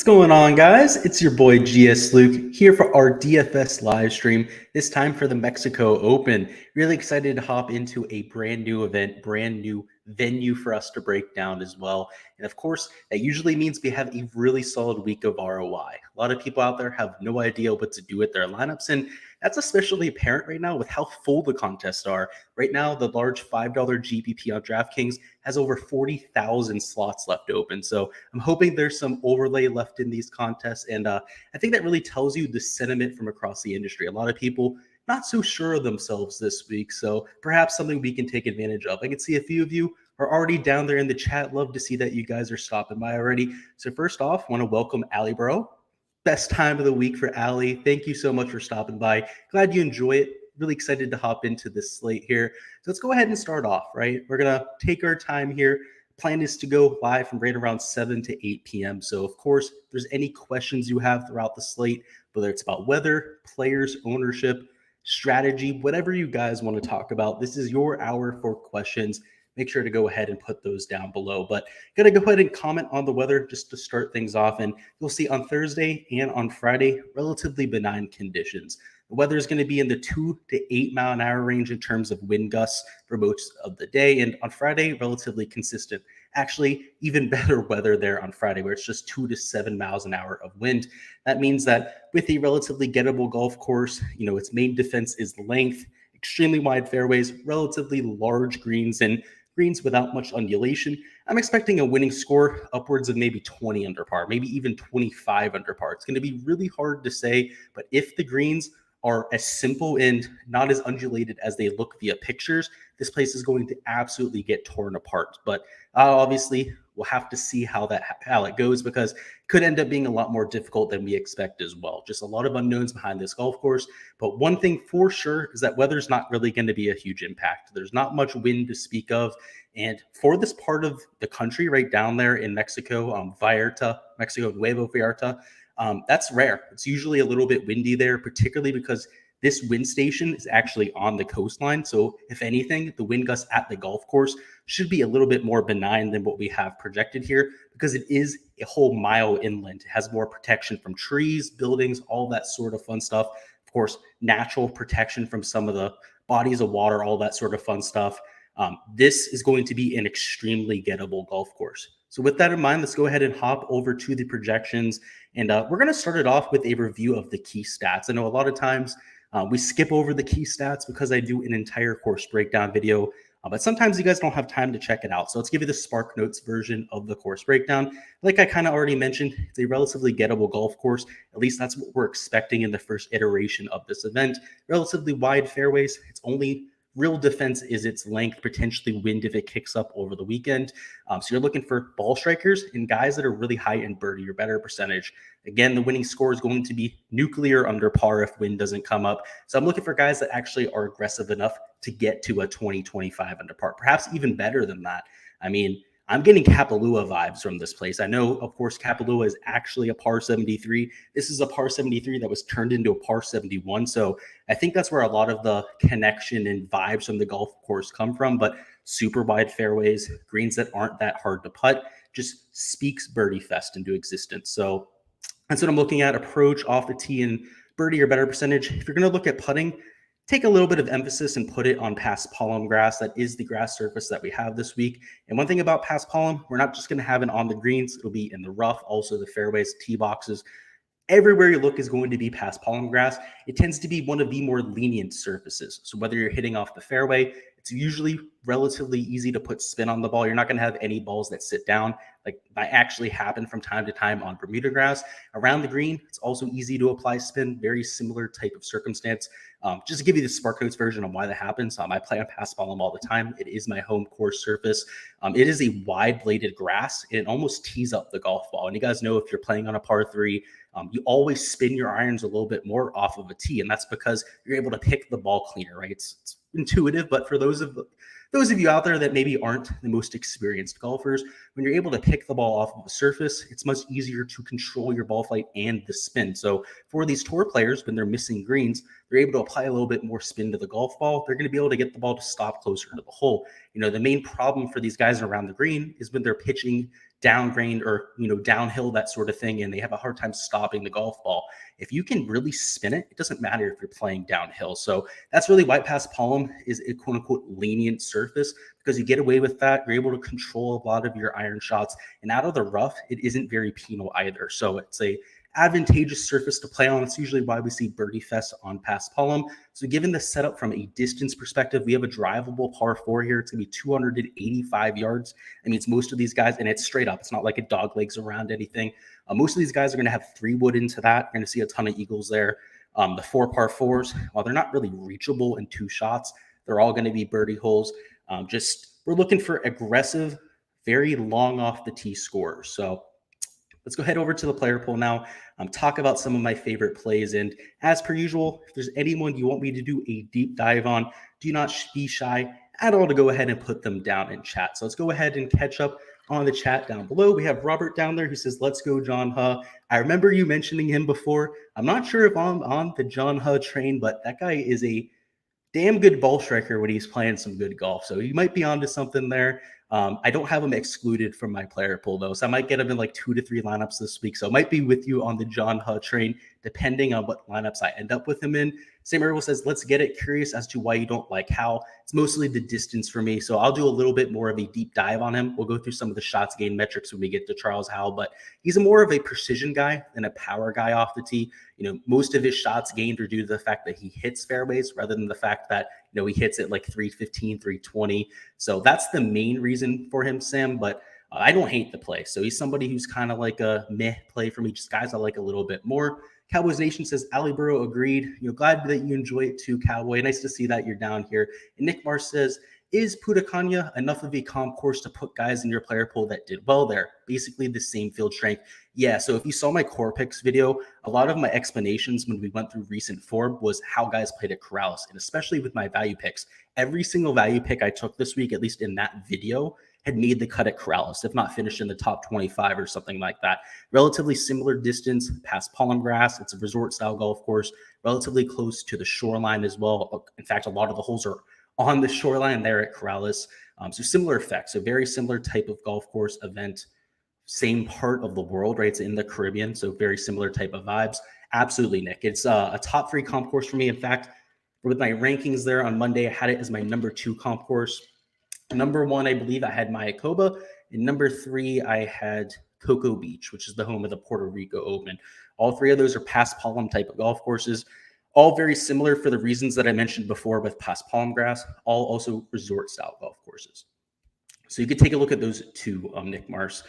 going on, guys? It's your boy Gsluke here for our DFS live stream, this time for the Mexico Open. Really excited to hop into a brand new event, brand new venue for us to break down as well. And of course, that usually means we have a really solid week of ROI. A lot of people out there have no idea what to do with their lineups, and that's especially apparent right now with how full the contests are. Right now, the large $5 GPP on Draftkings has over 40,000 slots left open. So I'm hoping there's some overlay left in these contests. And I think that really tells you the sentiment from across the industry. A lot of people not so sure of themselves this week. So perhaps something we can take advantage of. I can see a few of you are already down there in the chat. Love to see that you guys are stopping by already. So first off, want to welcome Ali Bro. Best time of the week for Ali. Thank you so much for stopping by. Glad you enjoy it. Really excited to hop into this slate here. So let's go ahead and start off, right? We're going to take our time here. Plan is to go live from right around 7 to 8 p.m. So, of course, if there's any questions you have throughout the slate, whether it's about weather, players, ownership, strategy, whatever you guys want to talk about, this is your hour for questions. Make sure to go ahead and put those down below. But going to go ahead and comment on the weather just to start things off. And you'll see on Thursday and on Friday, relatively benign conditions. The weather is going to be in the 2 to 8 mile an hour range in terms of wind gusts for most of the day. And on Friday, relatively consistent. Actually, even better weather there on Friday, where it's just 2 to 7 miles an hour of wind. That means that with a relatively gettable golf course, its main defense is length, extremely wide fairways, relatively large greens, and greens without much undulation. I'm expecting a winning score upwards of maybe 20 under par, maybe even 25 under par. It's going to be really hard to say, but if the greens are as simple and not as undulated as they look via pictures, this place is going to absolutely get torn apart. But obviously, we'll have to see how it goes, because it could end up being a lot more difficult than we expect as well. Just a lot of unknowns behind this golf course. But one thing for sure is that weather's not really going to be a huge impact. There's not much wind to speak of. And for this part of the country right down there in Mexico, Vallarta, Mexico, Nuevo Vallarta, that's rare. It's usually a little bit windy there, particularly because this wind station is actually on the coastline. So if anything, the wind gusts at the golf course should be a little bit more benign than what we have projected here, because it is a whole mile inland. It has more protection from trees, buildings, all that sort of fun stuff. Of course, natural protection from some of the bodies of water, all that sort of fun stuff. This is going to be an extremely gettable golf course. So with that in mind, let's go ahead and hop over to the projections. And we're going to start it off with a review of the key stats. I know a lot of times we skip over the key stats because I do an entire course breakdown video, but sometimes you guys don't have time to check it out. So let's give you the Spark Notes version of the course breakdown. Like I kind of already mentioned, it's a relatively gettable golf course. At least that's what we're expecting in the first iteration of this event. Relatively wide fairways. It's only real defense is its length, potentially wind if it kicks up over the weekend. So you're looking for ball strikers and guys that are really high in birdie or better percentage. Again, the winning score is going to be nuclear under par if wind doesn't come up. So I'm looking for guys that actually are aggressive enough to get to a 20-25 under par, perhaps even better than that. I mean, I'm getting Kapalua vibes from this place. I know, of course, Kapalua is actually a par 73. This is a par 73 that was turned into a par 71. So I think that's where a lot of the connection and vibes from the golf course come from. But super wide fairways, greens that aren't that hard to putt, just speaks birdie fest into existence. So that's what I'm looking at. Approach off the tee and birdie or better percentage. If you're going to look at putting, take a little bit of emphasis and put it on paspalum grass. That is the grass surface that we have this week. And one thing about paspalum, we're not just going to have it on the greens. It'll be in the rough, also the fairways, tee boxes. Everywhere you look is going to be paspalum grass. It tends to be one of the more lenient surfaces. So whether you're hitting off the fairway, it's usually relatively easy to put spin on the ball. You're not going to have any balls that sit down. Like that actually happen from time to time on Bermuda grass. Around the green, it's also easy to apply spin, very similar type of circumstance. Just to give you the Spark Notes version on why that happens, I play on paspalum all the time. It is my home course surface. It is a wide-bladed grass. And it almost tees up the golf ball. And you guys know if you're playing on a par 3, you always spin your irons a little bit more off of a tee, and that's because you're able to pick the ball cleaner, right? It's intuitive, but for those of you out there that maybe aren't the most experienced golfers, when you're able to pick the ball off of a surface, it's much easier to control your ball flight and the spin. So for these tour players, when they're missing greens, they're able to apply a little bit more spin to the golf ball. They're going to be able to get the ball to stop closer to the hole. The main problem for these guys around the green is when they're pitching downgrain or, downhill, that sort of thing, and they have a hard time stopping the golf ball. If you can really spin it, it doesn't matter if you're playing downhill. So that's really why Paspalum is a quote unquote lenient surface, because you get away with that. You're able to control a lot of your iron shots, and out of the rough, it isn't very penal either. So it's a advantageous surface to play on. It's usually why we see birdie fest on Paspalum. So given the setup from a distance perspective, we have a drivable par 4 here. It's going to be 285 yards. That means most of these guys, and it's straight up. It's not like it dog legs around anything. Most of these guys are going to have 3 wood into that. You're going to see a ton of eagles there. The 4 par 4s, while they're not really reachable in 2 shots, they're all going to be birdie holes. We're looking for aggressive, very long off the tee scores. So let's go head over to the player pool now, talk about some of my favorite plays. And as per usual, if there's anyone you want me to do a deep dive on, do not be shy at all to go ahead and put them down in chat. So let's go ahead and catch up on the chat down below. We have Robert down there who says, let's go John Huh. I remember you mentioning him before. I'm not sure if I'm on the John Huh train, but that guy is a damn good ball striker when he's playing some good golf. So he might be onto something there. I don't have him excluded from my player pool, though, so I might get him in like 2 to 3 lineups this week. So I might be with you on the John Huh train, depending on what lineups I end up with him in. Sam Errol says, let's get it. Curious as to why you don't like Hal. It's mostly the distance for me, so I'll do a little bit more of a deep dive on him. We'll go through some of the shots gained metrics when we get to Charles Howell, but he's more of a precision guy than a power guy off the tee. Most of his shots gained are due to the fact that he hits fairways rather than the fact that, he hits it like 315, 320. So that's the main reason for him, Sam, but I don't hate the play. So he's somebody who's kind of like a meh play from me, just guys I like a little bit more. Cowboys Nation says, Ali Burrow agreed. Glad that you enjoy it too, Cowboy. Nice to see that you're down here. And Nick Mars says, is Putacania enough of a comp course to put guys in your player pool that did well there? Basically the same field strength. Yeah, so if you saw my core picks video, a lot of my explanations when we went through recent form was how guys played at Corrales, and especially with my value picks. Every single value pick I took this week, at least in that video, had made the cut at Corrales, if not finished in the top 25 or something like that. Relatively similar distance past Palm Grass. It's a resort-style golf course, relatively close to the shoreline as well. In fact, a lot of the holes are on the shoreline there at Corrales. So similar effects, a very similar type of golf course event, same part of the world, right? It's in the Caribbean, so very similar type of vibes. Absolutely, Nick. It's a top 3 comp course for me. In fact, with my rankings there on Monday, I had it as my number 2 comp course. Number 1, I believe I had Mayakoba. And number 3, I had Cocoa Beach, which is the home of the Puerto Rico Open. All 3 of those are Paspalum type of golf courses. All very similar for the reasons that I mentioned before with Paspalum grass, all also resort-style golf courses. So you could take a look at those 2, Nick Mars.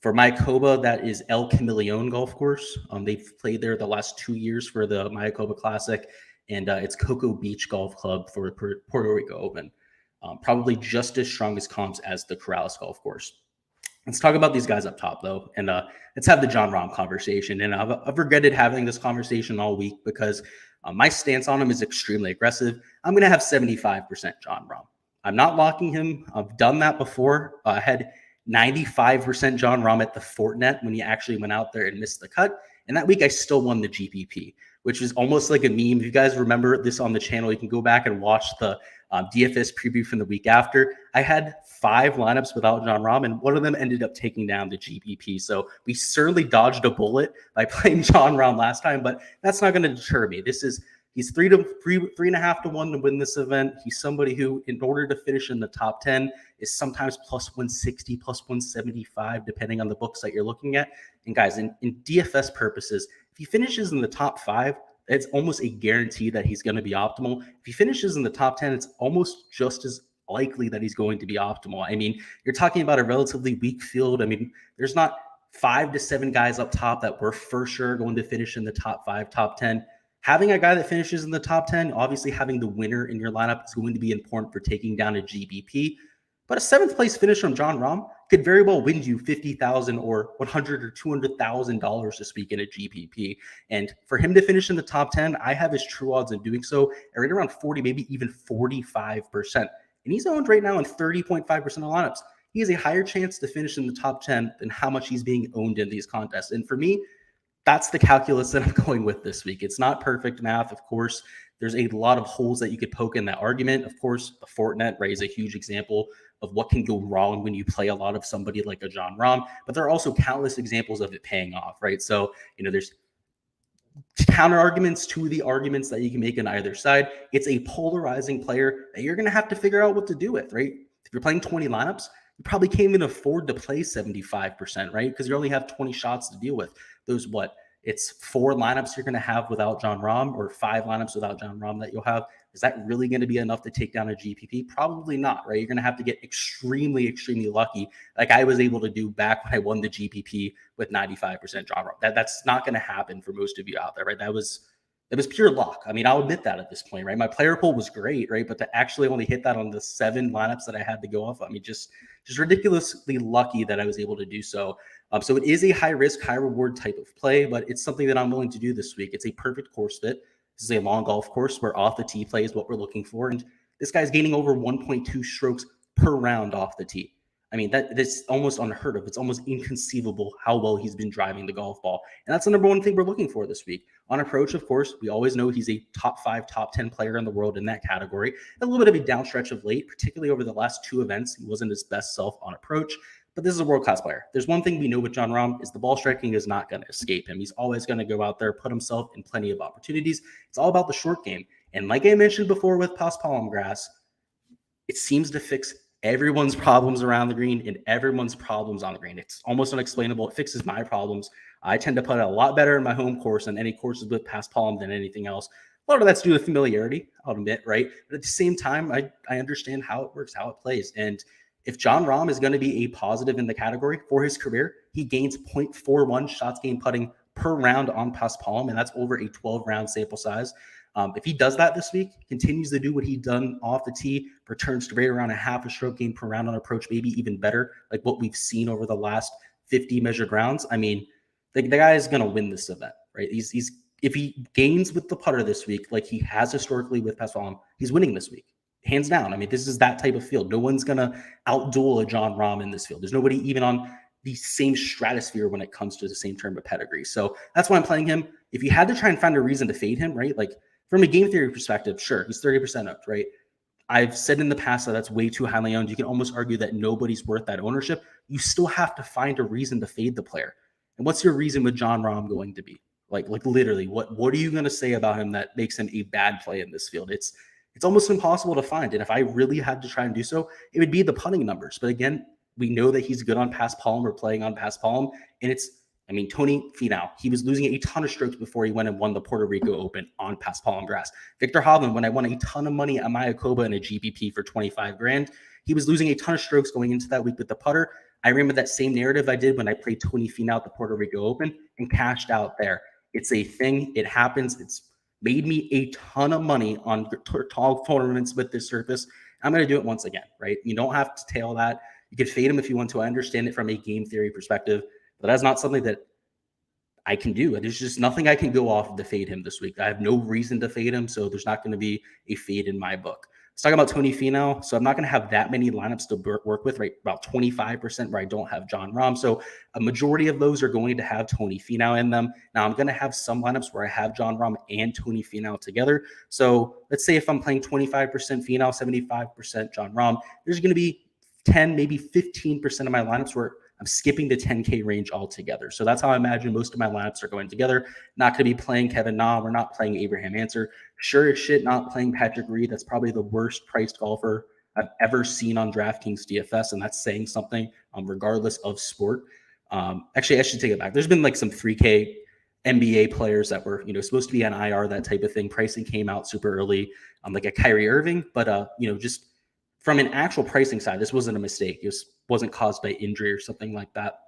For Mayakoba, that is El Camaleon Golf Course. They've played there the last 2 years for the Mayakoba Classic, and it's Cocoa Beach Golf Club for the Puerto Rico Open. Probably just as strong as comps as the Corrales Golf Course. Let's talk about these guys up top, though, and let's have the John Rahm conversation. And I've regretted having this conversation all week because my stance on him is extremely aggressive. I'm going to have 75% John Rahm. I'm not locking him. I've done that before. I had 95% John Rahm at the Fortinet when he actually went out there and missed the cut. And that week, I still won the GPP, which is almost like a meme. If you guys remember this on the channel, you can go back and watch the DFS preview from the week after. I had 5 lineups without John Rahm, and one of them ended up taking down the GPP. So we certainly dodged a bullet by playing John Rahm last time, but that's not going to deter me. He's 3.5 to 1 to win this event. He's somebody who, in order to finish in the top 10, is sometimes plus 160, plus 175, depending on the books that you're looking at. And guys, in DFS purposes, if he finishes in the top 5, it's almost a guarantee that he's going to be optimal. If he finishes in the top 10, it's almost just as likely that he's going to be optimal. I mean, you're talking about a relatively weak field. I mean, there's not 5 to 7 guys up top that were for sure going to finish in the top 5, top 10. Having a guy that finishes in the top 10, obviously having the winner in your lineup is going to be important for taking down a GBP. But a 7th place finish from John Rahm could very well win you $50,000 or $100,000 or $200,000 to speak in a GPP. And for him to finish in the top 10, I have his true odds in doing so at right around 40, maybe even 45%. And he's owned right now in 30.5% of lineups. He has a higher chance to finish in the top 10 than how much he's being owned in these contests. And for me, that's the calculus that I'm going with this week. It's not perfect math, of course, there's a lot of holes that you could poke in that argument. Of course, the Fortinet, right, is a huge example of what can go wrong when you play a lot of somebody like a Jon Rahm, but there are also countless examples of it paying off, right? So, there's counter arguments to the arguments that you can make on either side. It's a polarizing player that you're going to have to figure out what to do with, right? If you're playing 20 lineups, you probably can't even afford to play 75%, right? Because you only have 20 shots to deal with. It's 4 lineups you're going to have without Jon Rahm, or 5 lineups without Jon Rahm that you'll have. Is that really going to be enough to take down a GPP? Probably not, right? You're going to have to get extremely, extremely lucky, like I was able to do back when I won the GPP with 95% Jon Rahm. That's not going to happen for most of you out there, right? That was pure luck. I mean, I'll admit that at this point, right? My player pool was great, right? But to actually only hit that on the 7 lineups that I had to go off, I mean, just ridiculously lucky that I was able to do so. So it is a high risk, high reward type of play, but it's something that I'm willing to do this week. It's a perfect course fit. This is a long golf course where off the tee play is what we're looking for. And this guy's gaining over 1.2 strokes per round off the tee. I mean, that's almost unheard of. It's almost inconceivable how well he's been driving the golf ball. And that's the number one thing we're looking for this week. On approach, of course, we always know he's a top 5, top 10 player in the world in that category. A little bit of a downstretch of late, particularly over the last 2 events. He wasn't his best self on approach, but this is a world-class player. There's one thing we know with Jon Rahm is the ball striking is not going to escape him. He's always going to go out there, put himself in plenty of opportunities. It's all about the short game. And like I mentioned before with Poston grass, it seems to fix everyone's problems around the green and everyone's problems on the green. It's almost unexplainable. It fixes my problems. I tend to putt a lot better in my home course than any courses with past palm than anything else. A lot of that's due to familiarity, I'll admit, right? But at the same time, I understand how it works, how it plays. And if Jon Rahm is going to be a positive in the category for his career, he gains 0.41 shots gained putting per round on past palm, and that's over a 12-round sample size. If he does that this week, continues to do what he's done off the tee, returns to right around a half a stroke gain per round on approach, maybe even better, like what we've seen over the last 50 measured rounds. I mean, the guy is going to win this event, right? If he gains with the putter this week, like he has historically with Poston, he's winning this week, hands down. I mean, this is that type of field. No one's going to outduel a Jon Rahm in this field. There's nobody even on the same stratosphere when it comes to the same term of pedigree. So that's why I'm playing him. If you had to try and find a reason to fade him, right? Like, from a game theory perspective, sure, he's 30% owned, right? I've said in the past that that's way too highly owned. You can almost argue that nobody's worth that ownership. You still have to find a reason to fade the player. And what's your reason with Jon Rahm going to be? Like literally, what are you going to say about him that makes him a bad play in this field? It's almost impossible to find. And if I really had to try and do so, it would be the putting numbers. But again, we know that he's good on past palm or playing on past palm. And Tony Finau, he was losing a ton of strokes before he went and won the Puerto Rico Open on past palm grass. Victor Hovland, when I won a ton of money at Mayakoba in a GPP for 25 grand, he was losing a ton of strokes going into that week with the putter. I remember that same narrative I did when I played Tony Finau at the Puerto Rico Open and cashed out there. It's a thing. It happens. It's made me a ton of money on tall tournaments with this surface. I'm going to do it once again, right? You don't have to tail that. You can fade him if you want to. I understand it from a game theory perspective, but that's not something that I can do. There's just nothing I can go off of to fade him this week. I have no reason to fade him, so there's not going to be a fade in my book. Let's talk about Tony Finau. So I'm not going to have that many lineups to work with, right? About 25% where I don't have Jon Rahm. So a majority of those are going to have Tony Finau in them. Now I'm going to have some lineups where I have Jon Rahm and Tony Finau together. So let's say if I'm playing 25% Finau, 75% Jon Rahm, there's going to be 10, maybe 15% of my lineups where I'm skipping the 10K range altogether. So that's how I imagine most of my lineups are going together. Not going to be playing Kevin Na. We're not playing Abraham Ancer. Sure as shit, not playing Patrick Reed. That's probably the worst priced golfer I've ever seen on DraftKings DFS, and that's saying something regardless of sport. Actually, I should take it back. There's been like some 3K NBA players that were, supposed to be on IR, that type of thing. Pricing came out super early, like a Kyrie Irving, but just from an actual pricing side, this wasn't a mistake. It wasn't caused by injury or something like that.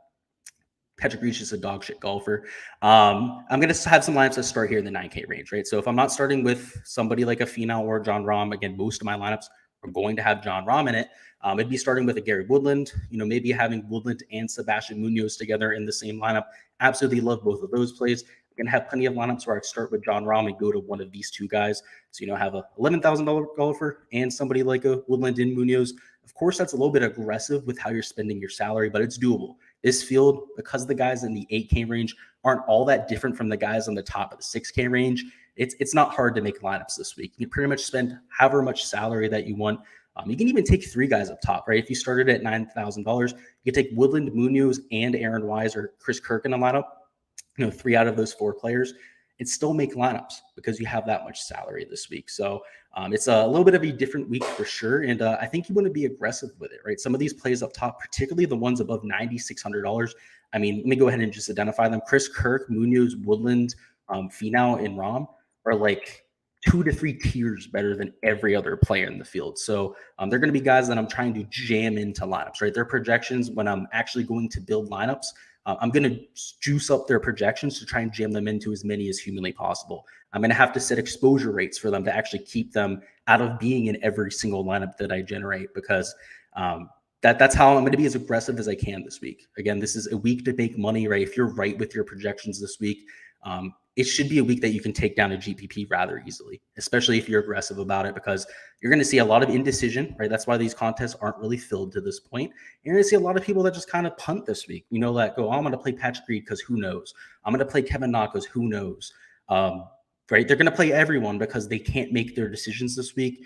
Patrick Reed's just a dog shit golfer. I'm going to have some lineups that start here in the 9K range, right? So if I'm not starting with somebody like a Finau or Jon Rahm, again, most of my lineups are going to have Jon Rahm in it. It'd be starting with a Gary Woodland, maybe having Woodland and Sebastian Munoz together in the same lineup. Absolutely love both of those plays. I'm going to have plenty of lineups where I start with Jon Rahm and go to one of these two guys. So, have a $11,000 golfer and somebody like a Woodland and Munoz. Of course, that's a little bit aggressive with how you're spending your salary, but it's doable. This field, because the guys in the 8K range aren't all that different from the guys on the top of the 6K range, it's not hard to make lineups this week. You can pretty much spend however much salary that you want. You can even take 3 guys up top, right? If you started at $9,000, you can take Woodland, Munoz, and Aaron Wise or Chris Kirk in a lineup. 3 out of those 4 players, and still make lineups because you have that much salary this week. So it's a little bit of a different week for sure. And I think you want to be aggressive with it, right? Some of these plays up top, particularly the ones above $9,600. I mean, let me go ahead and just identify them. Chris Kirk, Munoz, Woodland, Finau, and Rahm are like 2 to 3 tiers better than every other player in the field. So they're going to be guys that I'm trying to jam into lineups, right? Their projections when I'm actually going to build lineups, I'm going to juice up their projections to try and jam them into as many as humanly possible. I'm going to have to set exposure rates for them to actually keep them out of being in every single lineup that I generate, because that's how I'm going to be as aggressive as I can this week. Again, this is a week to make money, right? If you're right with your projections this week, it should be a week that you can take down a GPP rather easily, especially if you're aggressive about it, because you're going to see a lot of indecision, right? That's why these contests aren't really filled to this point. You're going to see a lot of people that just kind of punt this week, that go, oh, I'm going to play Patrick Reed because who knows? I'm going to play Kevin Na because who knows? Right? They're going to play everyone because they can't make their decisions this week.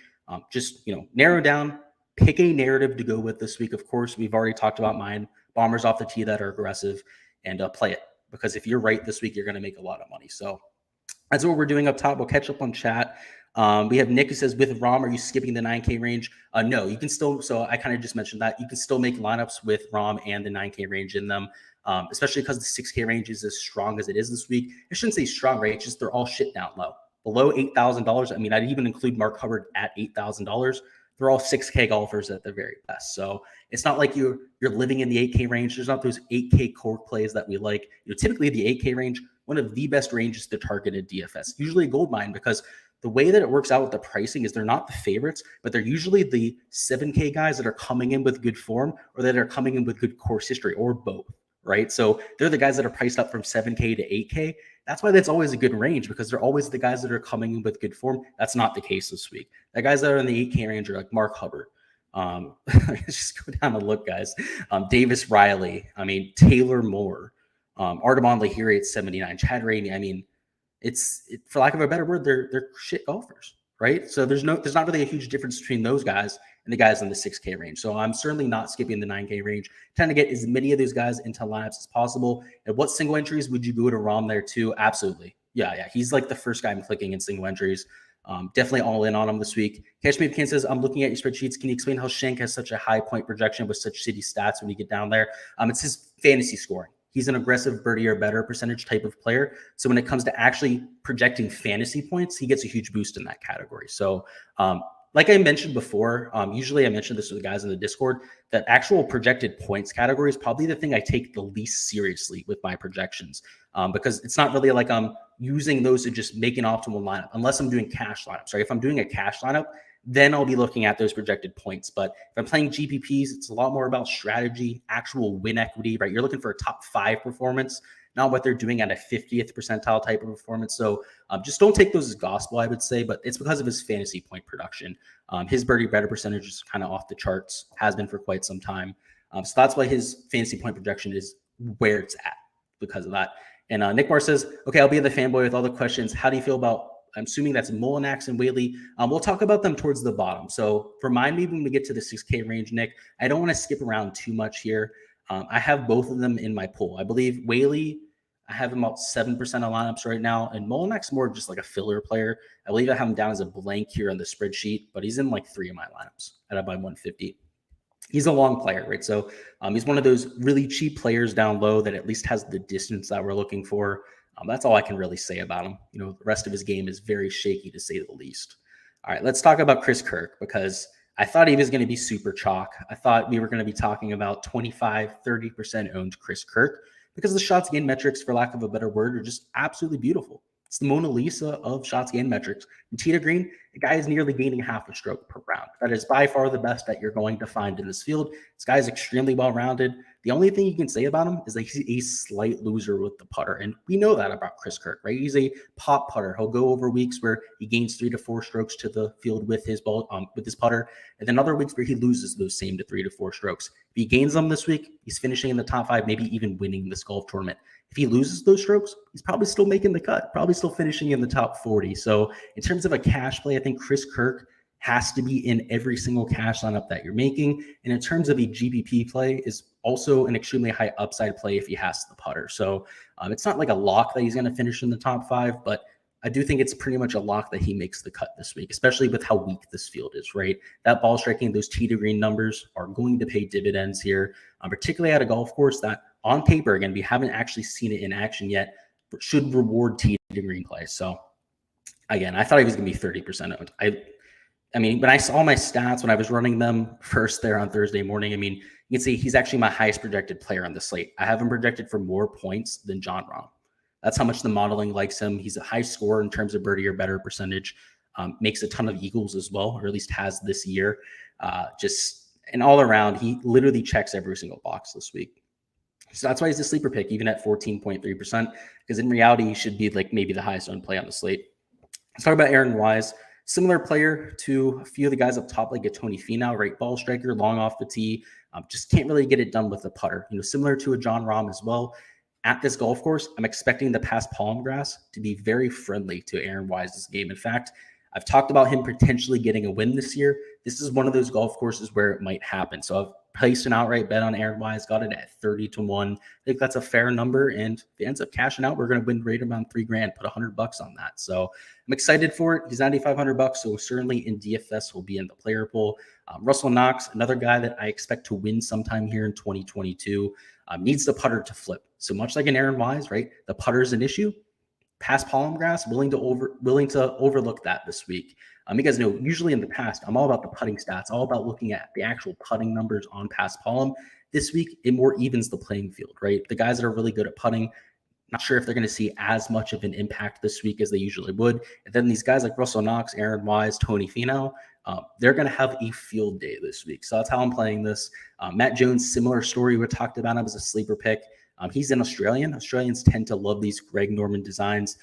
Just narrow down, pick a narrative to go with this week. Of course, we've already talked about mine, bombers off the tee that are aggressive, and play it. Because if you're right this week, you're going to make a lot of money. So that's what we're doing up top. We'll catch up on chat. We have Nick who says, with Rahm, are you skipping the 9K range? No, you can still. So I kind of just mentioned that. You can still make lineups with Rahm and the 9K range in them, especially because the 6K range is as strong as it is this week. I shouldn't say strong, right? It's just they're all shit down low. Below $8,000. I mean, I'd even include Mark Hubbard at $8,000. They're all 6K golfers at the very best. So it's not like you're living in the 8K range. There's not those 8K core plays that we like. Typically the 8K range, one of the best ranges to target at DFS, usually a gold mine, because the way that it works out with the pricing is they're not the favorites, but they're usually the 7K guys that are coming in with good form or that are coming in with good course history, or both, right? So they're the guys that are priced up from 7K to 8K. That's why that's always a good range, because they're always the guys that are coming in with good form. That's not the case this week. The guys that are in the 8K range are like Mark Hubbard. Let's just go down and look, guys. Davis Riley. I mean, Taylor Moore. Artemon Lahiri at 79. Chad Rainey. I mean, for lack of a better word, they're shit golfers, right? So there's not really a huge difference between those guys and the guys in the 6K range. So I'm certainly not skipping the 9K range, trying to get as many of those guys into lineups as possible. And what single entries would you go to Rahm there too? Absolutely. Yeah. He's like the first guy I'm clicking in single entries. Definitely all in on him this week. Catch Me If You Can says, I'm looking at your spreadsheets. Can you explain how Shank has such a high point projection with such shitty stats when you get down there? It's his fantasy scoring. He's an aggressive birdie or better percentage type of player. So when it comes to actually projecting fantasy points, he gets a huge boost in that category. So like I mentioned before, usually I mentioned this to the guys in the Discord, that actual projected points category is probably the thing I take the least seriously with my projections, because it's not really like I'm using those to just make an optimal lineup, unless I'm doing cash lineups, right? If I'm doing a cash lineup, then I'll be looking at those projected points. But if I'm playing GPPs, it's a lot more about strategy, actual win equity, right? You're looking for a top 5 performance, not what they're doing at a 50th percentile type of performance. So just don't take those as gospel, I would say, but it's because of his fantasy point production. His birdie better percentage is kind of off the charts, has been for quite some time. So that's why his fantasy point projection is where it's at because of that. And Nick Moore says, okay, I'll be the fanboy with all the questions. How do you feel about, I'm assuming that's Molinax and Whaley. We'll talk about them towards the bottom. So remind me when we get to the 6K range, Nick. I don't want to skip around too much here. I have both of them in my pool. I believe Whaley, I have him about 7% of lineups right now, and Molinax more just like a filler player. I believe I have him down as a blank here on the spreadsheet, but he's in like 3 of my lineups at about 150. He's a long player, right? So he's one of those really cheap players down low that at least has the distance that we're looking for. That's all I can really say about him. The rest of his game is very shaky, to say the least. All right, let's talk about Chris Kirk, because I thought he was going to be super chalk. I thought we were going to be talking about 25, 30% owned Chris Kirk, because the shots gain metrics, for lack of a better word, are just absolutely beautiful. It's the Mona Lisa of shots gain metrics. And tee to green, the guy is nearly gaining half a stroke per round. That is by far the best that you're going to find in this field. This guy is extremely well-rounded. The only thing you can say about him is that he's a slight loser with the putter. And we know that about Chris Kirk, right? He's a pop putter. He'll go over weeks where he gains 3 to 4 strokes to the field with his ball, with his putter. And then other weeks where he loses those same to 3 to 4 strokes. If he gains them this week, he's finishing in the top 5, maybe even winning this golf tournament. If he loses those strokes, he's probably still making the cut, probably still finishing in the top 40. So in terms of a cash play, I think Chris Kirk has to be in every single cash lineup that you're making. And in terms of a GPP play, is also an extremely high upside play if he has the putter. So it's not like a lock that he's going to finish in the top 5, but I do think it's pretty much a lock that he makes the cut this week, especially with how weak this field is, right? That ball striking, those tee to green numbers are going to pay dividends here, particularly at a golf course that on paper, again, we haven't actually seen it in action yet, but should reward tee to green play. So again, I thought he was going to be 30% owned. I mean, when I saw my stats, when I was running them first there on Thursday morning, I mean, you can see he's actually my highest projected player on the slate. I have him projected for more points than Jon Rahm. That's how much the modeling likes him. He's a high scorer in terms of birdie or better percentage, makes a ton of eagles as well, or at least has this year. And all around, he literally checks every single box this week. So that's why he's a sleeper pick, even at 14.3%, because in reality, he should be like maybe the highest owned play on the slate. Let's talk about Aaron Wise. Similar player to a few of the guys up top, like a Tony Finau, right? Ball striker, long off the tee, just can't really get it done with the putter. Similar to a Jon Rahm as well. At this golf course, I'm expecting the past palm grass to be very friendly to Aaron Wise's game. In fact, I've talked about him potentially getting a win this year. This is one of those golf courses where it might happen. So I've placed an outright bet on Aaron Wise, got it at 30 to 1. I think that's a fair number. And if it ends up cashing out, we're going to win right around $3,000, put $100 on that. So I'm excited for it. He's $9,500. So certainly in DFS, he'll be in the player pool. Russell Knox, another guy that I expect to win sometime here in 2022, needs the putter to flip. So much like an Aaron Wise, right? The putter is an issue. Past palm grass, willing to overlook that this week. You guys know, usually in the past, I'm all about the putting stats, all about looking at the actual putting numbers on past palm. This week, it more evens the playing field, right? The guys that are really good at putting, not sure if they're going to see as much of an impact this week as they usually would. And then these guys like Russell Knox, Aaron Wise, Tony Finau, they're going to have a field day this week. So that's how I'm playing this. Matt Jones, similar story. We talked about him as a sleeper pick. He's an Australian. Australians tend to love these Greg Norman designs.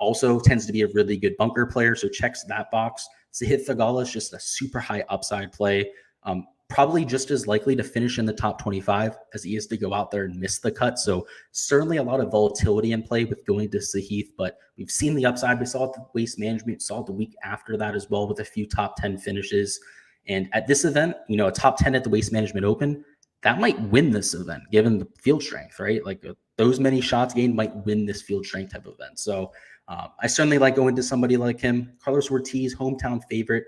Also tends to be a really good bunker player, so checks that box. Sahith Theegala is just a super high upside play. Probably just as likely to finish in the top 25 as he is to go out there and miss the cut. So certainly a lot of volatility in play with going to Sahith, but we've seen the upside. We saw it the Waste Management, saw it the week after that as well with a few top 10 finishes. And at this event, a top 10 at the Waste Management Open, that might win this event, given the field strength, right? Like those many shots gained might win this field strength type of event. So I certainly like going to somebody like him. Carlos Ortiz, hometown favorite.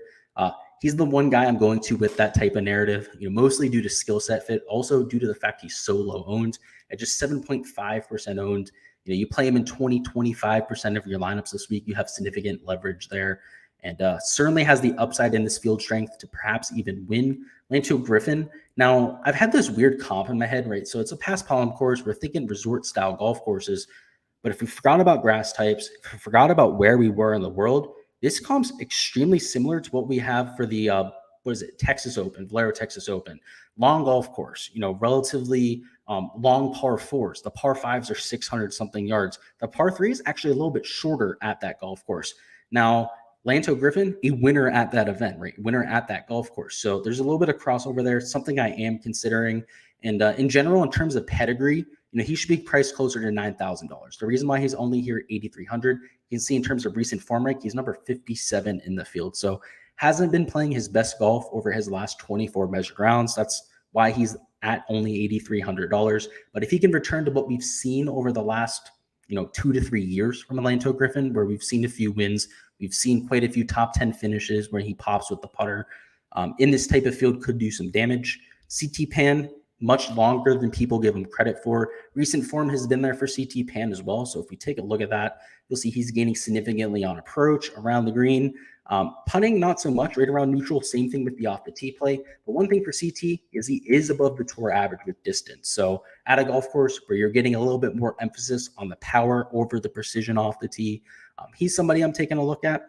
He's the one guy I'm going to with that type of narrative, mostly due to skill set fit, also due to the fact he's so low owned at just 7.5% owned. You play him in 25% of your lineups this week. You have significant leverage there, and certainly has the upside in this field strength to perhaps even win. Lanto Griffin. Now, I've had this weird comp in my head, right? So it's a past palm course. We're thinking resort style golf courses. But if we forgot about grass types, if we forgot about where we were in the world, this comp's extremely similar to what we have for the, Texas Open, Vallarta Texas Open. Long golf course, relatively long par fours. The par fives are 600 something yards. The par three is actually a little bit shorter at that golf course. Now, Lanto Griffin, a winner at that event, right? Winner at that golf course. So there's a little bit of crossover there, something I am considering. And in general, in terms of pedigree, he should be priced closer to $9,000. The reason why he's only here at $8,300, you can see in terms of recent form rank, he's number 57 in the field. So hasn't been playing his best golf over his last 24 measured rounds. That's why he's at only $8,300. But if he can return to what we've seen over the last 2 to 3 years from Lanto Griffin, where we've seen a few wins, we've seen quite a few top 10 finishes where he pops with the putter. In this type of field, could do some damage. CT Pan, much longer than people give him credit for. Recent form has been there for CT Pan as well. So if we take a look at that, you'll see he's gaining significantly on approach around the green. Putting, not so much, right around neutral. Same thing with the off the tee play. But one thing for CT is he is above the tour average with distance. So at a golf course where you're getting a little bit more emphasis on the power over the precision off the tee, he's somebody I'm taking a look at.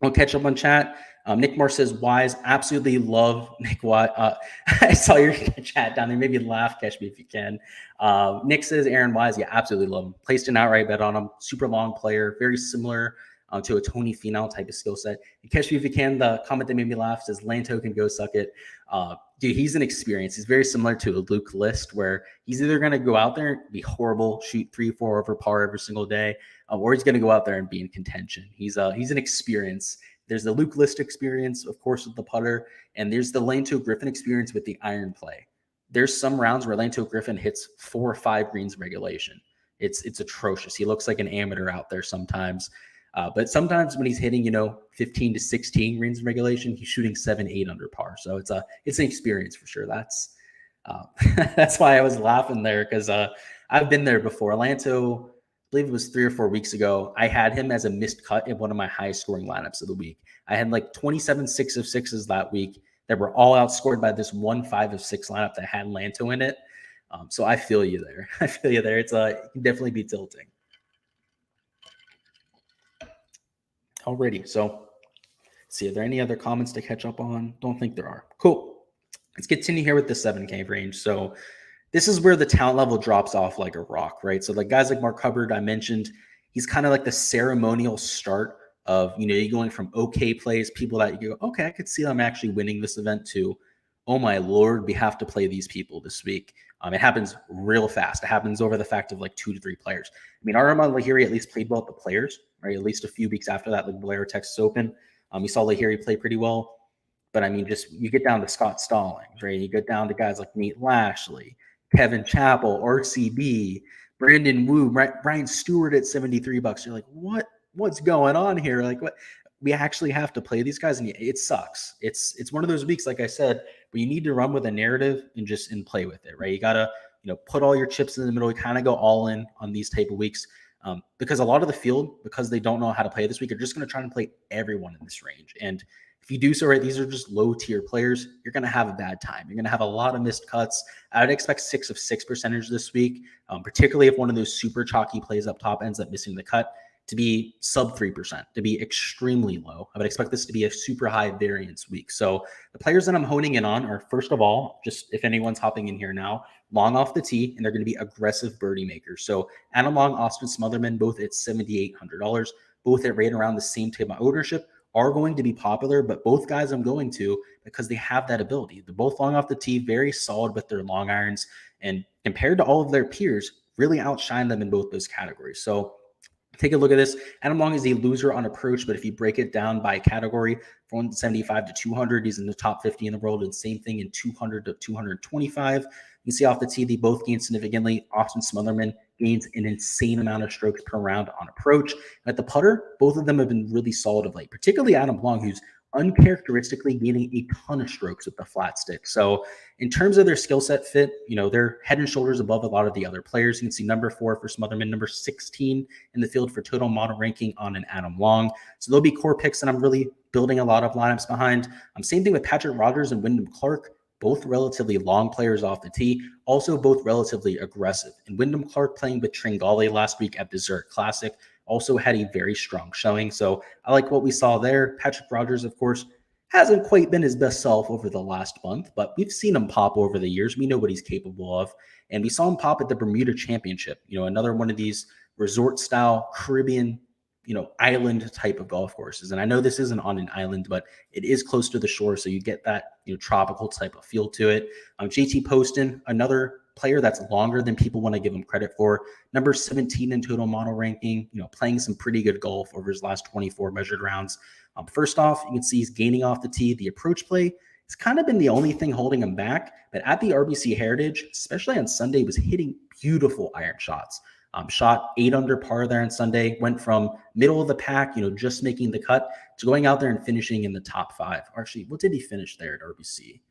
I'll catch up on chat. Nick Moore says, Wise, absolutely love Nick Wise. I saw your chat down there. Maybe laugh, catch me if you can. Nick says, Aaron Wise, yeah, absolutely love him. Placed an outright bet on him. Super long player, very similar to a Tony Finau type of skill set. And catch me if you can. The comment that made me laugh says, Lanto can go suck it. Dude, he's an experience. He's very similar to a Luke List, where he's either going to go out there and be horrible, shoot 3-4 over par every single day, or he's going to go out there and be in contention. He's an experience. There's the Luke List experience, of course, with the putter, and there's the Lanto Griffin experience with the iron play. There's some rounds where Lanto Griffin hits 4 or 5 greens regulation. It's atrocious. He looks like an amateur out there sometimes. But sometimes when he's hitting, 15 to 16 greens in regulation, he's shooting 7-8 under par. So it's an experience for sure. That's why I was laughing there, because I've been there before. Lanto, I believe it was 3 or 4 weeks ago, I had him as a missed cut in one of my highest scoring lineups of the week. I had like 27 6 of 6s that week that were all outscored by this 1 5 of 6 lineup that had Lanto in it. So I feel you there. It can definitely be tilting. Alrighty, so let's see, are there any other comments to catch up on? Don't think there are. Cool. Let's continue here with the 7K range. So this is where the talent level drops off like a rock, right? So like guys like Mark Hubbard, I mentioned, he's kind of like the ceremonial start of, you going from okay plays, people that you go, okay, I could see them actually winning this event, to, oh my Lord, we have to play these people this week. It happens real fast. It happens over the fact of like 2 to 3 players. I mean, Armand Lahiri at least played well at the players, right? At least a few weeks after that, like Vallarta, Texas Open. We saw Lahiri play pretty well. But I mean, just you get down to Scott Stallings, right? You get down to guys like Nate Lashley, Kevin Chappell, RCB, Brandon Wu, Brian Stewart at $73. You're like, what's going on here? Like, what? We actually have to play these guys, and it sucks. It's one of those weeks, like I said, where you need to run with a narrative and play with it, right? You gotta put all your chips in the middle. You kind of go all in on these type of weeks, because a lot of the field, because they don't know how to play this week, are just going to try and play everyone in this range. And if you do so right, these are just low tier players. You're going to have a bad time. You're going to have a lot of missed cuts. I would expect 6 of 6 percentage this week, particularly if one of those super chalky plays up top ends up missing the cut, to be sub 3%, to be extremely low. I would expect this to be a super high variance week. So the players that I'm honing in on are, first of all, just if anyone's hopping in here now, long off the tee, and they're going to be aggressive birdie makers. So Adam Long, Austin Smotherman, both at $7,800, both at right around the same type of ownership, are going to be popular, but both guys I'm going to because they have that ability. They're both long off the tee, very solid with their long irons, and compared to all of their peers, really outshine them in both those categories. So take a look at this. Adam Long is a loser on approach, but if you break it down by category, from 175 to 200, he's in the top 50 in the world, and same thing in 200 to 225. You can see off the tee, they both gain significantly. Austin Smotherman gains an insane amount of strokes per round on approach. At the putter, both of them have been really solid of late, particularly Adam Long, who's uncharacteristically gaining a ton of strokes with the flat stick. So in terms of their skill set fit, they're head and shoulders above a lot of the other players. You can see number 4 for Smotherman, number 16 in the field for total model ranking on an Adam Long. So they'll be core picks that I'm really building a lot of lineups behind. Same thing with Patrick Rodgers and Wyndham Clark, both relatively long players off the tee, also both relatively aggressive. And Wyndham Clark playing with Tringale last week at the Zurich Classic also had a very strong showing. So I like what we saw there. Patrick Rodgers, of course, hasn't quite been his best self over the last month, but we've seen him pop over the years. We know what he's capable of. And we saw him pop at the Bermuda Championship, another one of these resort style Caribbean, island type of golf courses. And I know this isn't on an island, but it is close to the shore. So you get that, tropical type of feel to it. JT Poston, another player that's longer than people want to give him credit for. Number 17 in total model ranking, playing some pretty good golf over his last 24 measured rounds. First off, you can see he's gaining off the tee. The approach play has kind of been the only thing holding him back. But at the RBC Heritage, especially on Sunday, was hitting beautiful iron shots. Shot 8 under par there on Sunday, went from middle of the pack, just making the cut, to going out there and finishing in the top 5. Actually, what did he finish there at RBC?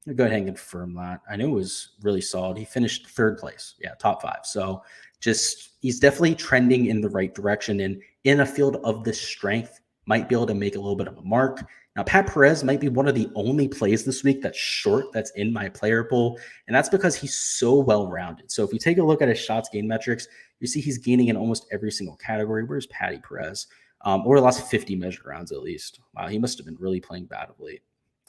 I'll go ahead and confirm that. I know it was really solid. He finished 3rd place. Yeah, top 5. So he's definitely trending in the right direction, and in a field of this strength, might be able to make a little bit of a mark. Now, Pat Perez might be one of the only plays this week that's short, that's in my player pool, and that's because he's so well-rounded. So if we take a look at his shots gain metrics, you see he's gaining in almost every single category. Where's Patty Perez? or the last 50 measured rounds at least. Wow, he must have been really playing bad of late.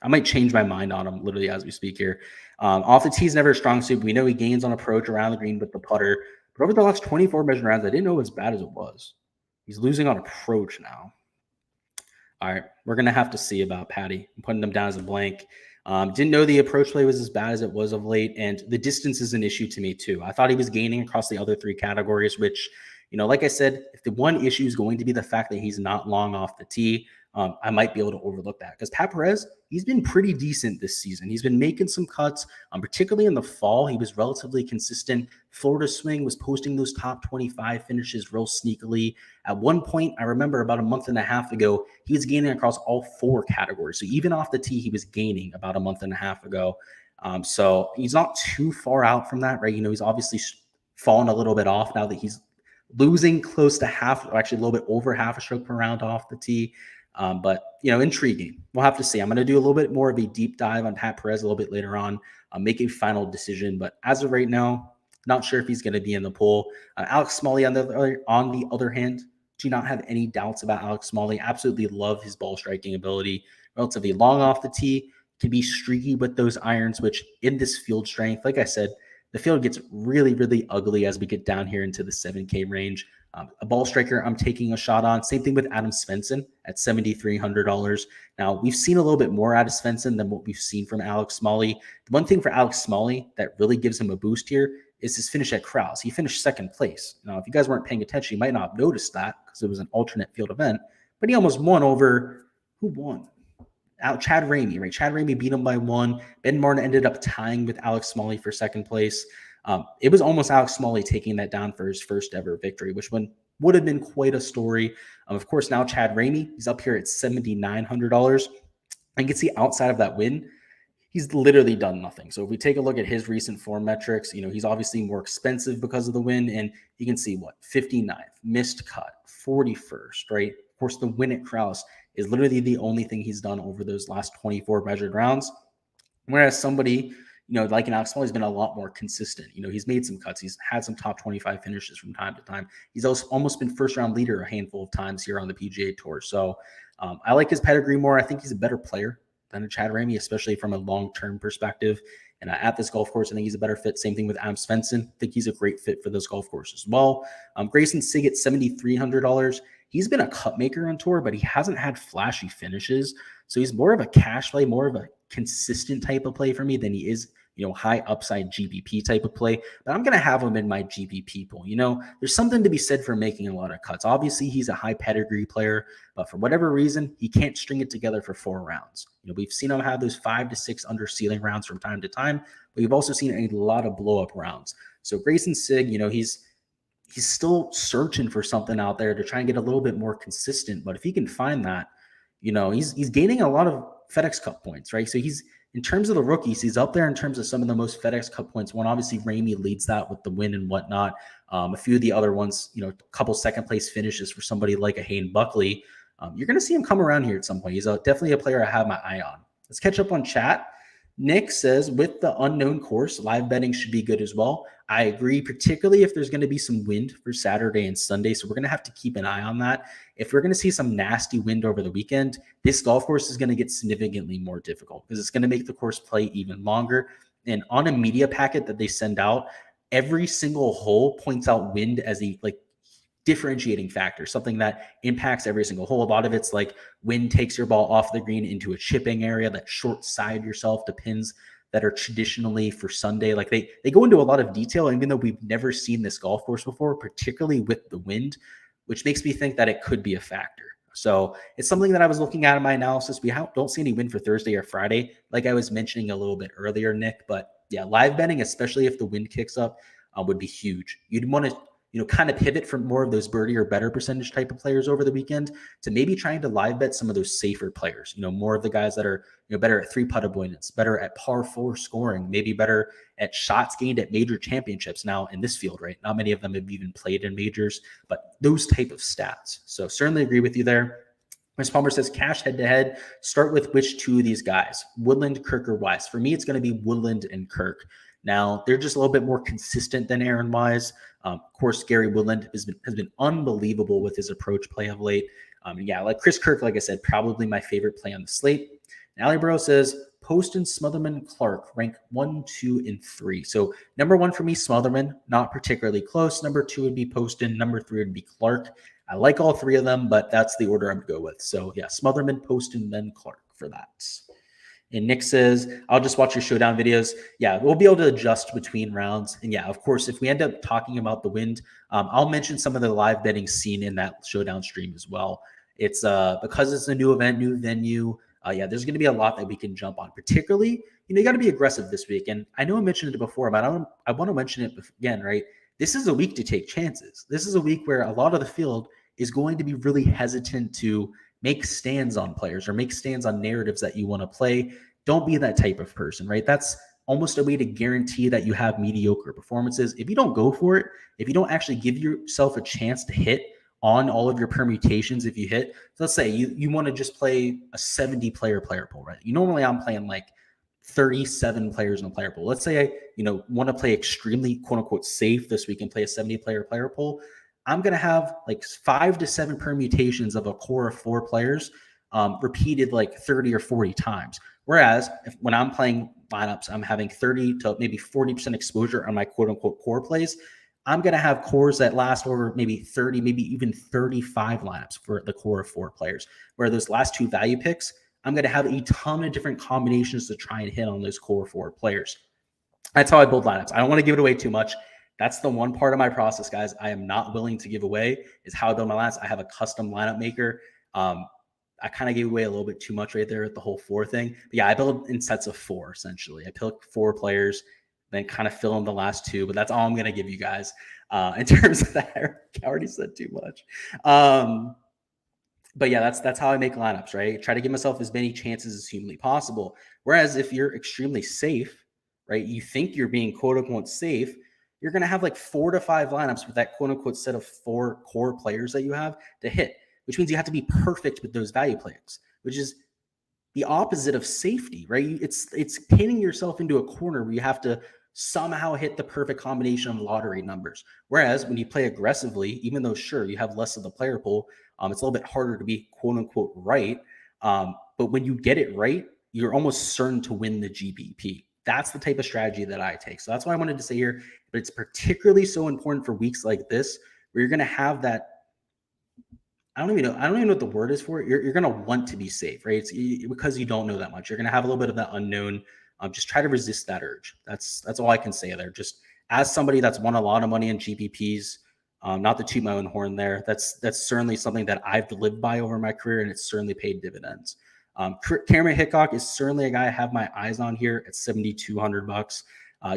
I might change my mind on him literally as we speak here. Off the tee is never a strong suit. We know he gains on approach around the green with the putter. But over the last 24 measured rounds, I didn't know as bad as it was. He's losing on approach now. All right, we're going to have to see about Patty. I'm putting them down as a blank. Didn't know the approach play was as bad as it was of late, and the distance is an issue to me too. I thought he was gaining across the other three categories, which, like I said, if the one issue is going to be the fact that he's not long off the tee, I might be able to overlook that because Pat Perez, he's been pretty decent this season. He's been making some cuts, particularly in the fall. He was relatively consistent. Florida Swing was posting those top 25 finishes real sneakily. At one point, I remember about a month and a half ago, he was gaining across all four categories. So even off the tee, he was gaining about a month and a half ago. So he's not too far out from that, right? He's obviously fallen a little bit off now that he's losing close to half, or actually a little bit over half a stroke per round off the tee. But, intriguing. We'll have to see. I'm going to do a little bit more of a deep dive on Pat Perez a little bit later on, make a final decision. But as of right now, not sure if he's going to be in the pool. Alex Smalley, on the other hand, do not have any doubts about Alex Smalley. Absolutely love his ball striking ability. Relatively long off the tee, can be streaky with those irons, which in this field strength, like I said, the field gets really, really ugly as we get down here into the 7K range. A ball striker I'm taking a shot on. Same thing with Adam Svenson at $7,300. Now, we've seen a little bit more out of Svenson than what we've seen from Alex Smalley. The one thing for Alex Smalley that really gives him a boost here is his finish at Krause. He finished second place. Now, if you guys weren't paying attention, you might not have noticed that because it was an alternate field event, but he almost won over – who won? Chad Rainey, right? Chad Rainey beat him by one. Ben Martin ended up tying with Alex Smalley for second place. It was almost Alex Smalley taking that down for his first ever victory, which would have been quite a story. Of course, now Chad Rainey, he's up here at $7,900. And you can see outside of that win, he's literally done nothing. So if we take a look at his recent form metrics, he's obviously more expensive because of the win. And you can see 59th, missed cut, 41st, right? Of course, the win at Krause is literally the only thing he's done over those last 24 measured rounds. Whereas somebody, like an Alex Smalley has been a lot more consistent. He's made some cuts. He's had some top 25 finishes from time to time. He's also almost been first round leader a handful of times here on the PGA Tour. So I like his pedigree more. I think he's a better player than a Chad Ramey, especially from a long-term perspective. And at this golf course, I think he's a better fit. Same thing with Adam Svenson. I think he's a great fit for this golf course as well. Grayson Sigg at $7,300. He's been a cut maker on tour, but he hasn't had flashy finishes. So he's more of a cash play, more of a consistent type of play for me than he is, high upside GPP type of play. But I'm going to have him in my GPP pool. There's something to be said for making a lot of cuts. Obviously, he's a high pedigree player, but for whatever reason, he can't string it together for 4 rounds. We've seen him have those 5 to 6 under ceiling rounds from time to time, but we've also seen a lot of blow up rounds. So Grayson Sigg, he's still searching for something out there to try and get a little bit more consistent. But if he can find that, he's gaining a lot of FedEx Cup points, right? So he's, in terms of the rookies, he's up there in terms of some of the most FedEx Cup points. One, obviously, Rainey leads that with the win and whatnot. A few of the other ones, a couple second place finishes for somebody like a Hayden Buckley. You're going to see him come around here at some point. He's definitely a player I have my eye on. Let's catch up on chat. Nick says, with the unknown course, live betting should be good as well. I agree, particularly if there's going to be some wind for Saturday and Sunday. So we're going to have to keep an eye on that. If we're going to see some nasty wind over the weekend, this golf course is going to get significantly more difficult because it's going to make the course play even longer. And on a media packet that they send out, every single hole points out wind as a differentiating factor, something that impacts every single hole. A lot of it's like wind takes your ball off the green into a chipping area, that short side yourself to pins that are traditionally for Sunday. Like they go into a lot of detail, even though we've never seen this golf course before, particularly with the wind, which makes me think that it could be a factor. So it's something that I was looking at in my analysis. We don't see any wind for Thursday or Friday, like I was mentioning a little bit earlier, Nick. But yeah, live betting, especially if the wind kicks up, would be huge. You'd want to kind of pivot from more of those birdie or better percentage type of players over the weekend to maybe trying to live bet some of those safer players, more of the guys that are, better at 3-putt avoidance, better at par 4 scoring, maybe better at shots gained at major championships now in this field, right? Not many of them have even played in majors, but those type of stats. So certainly agree with you there. Miss Palmer says, cash head-to-head, start with which two of these guys, Woodland, Kirk, or Wise? For me, it's going to be Woodland and Kirk. Now, they're just a little bit more consistent than Aaron Wise. Of course, Gary Woodland has been unbelievable with his approach play of late. Yeah, like Chris Kirk, like I said, probably my favorite play on the slate. And Ali Bro says, Poston, Smotherman, Clark rank 1, 2, and 3. So number 1 for me, Smotherman, not particularly close. Number 2 would be Poston. Number 3 would be Clark. I like all 3 of them, but that's the order I'm going to go with. So yeah, Smotherman, Poston, then Clark for that. And Nick says, I'll just watch your showdown videos. Yeah, we'll be able to adjust between rounds. And yeah, of course, if we end up talking about the wind, I'll mention some of the live betting seen in that showdown stream as well. It's because it's a new event, new venue. Yeah, there's going to be a lot that we can jump on. Particularly, you got to be aggressive this week. And I know I mentioned it before, but I want to mention it again, right? This is a week to take chances. This is a week where a lot of the field is going to be really hesitant to make stands on players or make stands on narratives that you want to play. Don't be that type of person, right? That's almost a way to guarantee that you have mediocre performances. If you don't go for it, if you don't actually give yourself a chance to hit on all of your permutations, if you hit, so let's say you want to just play a 70 player pool, right? Normally I'm playing like 37 players in a player pool. Let's say I, want to play extremely quote unquote safe this week and play a 70 player pool. I'm going to have like 5 to 7 permutations of a core of 4 players repeated like 30 or 40 times. Whereas when I'm playing lineups, I'm having 30 to maybe 40% exposure on my quote unquote core plays. I'm going to have cores that last over maybe 30, maybe even 35 lineups for the core of 4 players. Where those last 2 value picks, I'm going to have a ton of different combinations to try and hit on those core 4 players. That's how I build lineups. I don't want to give it away too much. That's the one part of my process, guys, I am not willing to give away is how I build my lineups. I have a custom lineup maker. I kind of gave away a little bit too much right there with the whole 4 thing. But yeah, I build in sets of 4, essentially. I pick 4 players, then kind of fill in the last 2. But that's all I'm going to give you guys in terms of that. I already said too much. But yeah, that's how I make lineups, right? Try to give myself as many chances as humanly possible. Whereas if you're extremely safe, right, you think you're being quote unquote safe, you're going to have like 4 to 5 lineups with that quote unquote set of 4 core players that you have to hit, which means you have to be perfect with those value plays, which is the opposite of safety, right? It's pinning yourself into a corner where you have to somehow hit the perfect combination of lottery numbers. Whereas when you play aggressively, even though sure you have less of the player pool, it's a little bit harder to be quote unquote right. But when you get it right, you're almost certain to win the GPP. That's the type of strategy that I take. So that's why I wanted to say here, but it's particularly so important for weeks like this, where you're going to have that. I don't even know what the word is for it. You're going to want to be safe, right? It's because you don't know that much. You're going to have a little bit of that unknown. Just try to resist that urge. That's all I can say there. Just as somebody that's won a lot of money in GPPs, not to toot my own horn there. That's certainly something that I've lived by over my career, and it's certainly paid dividends. Cameron Hickok is certainly a guy I have my eyes on here at $7,200.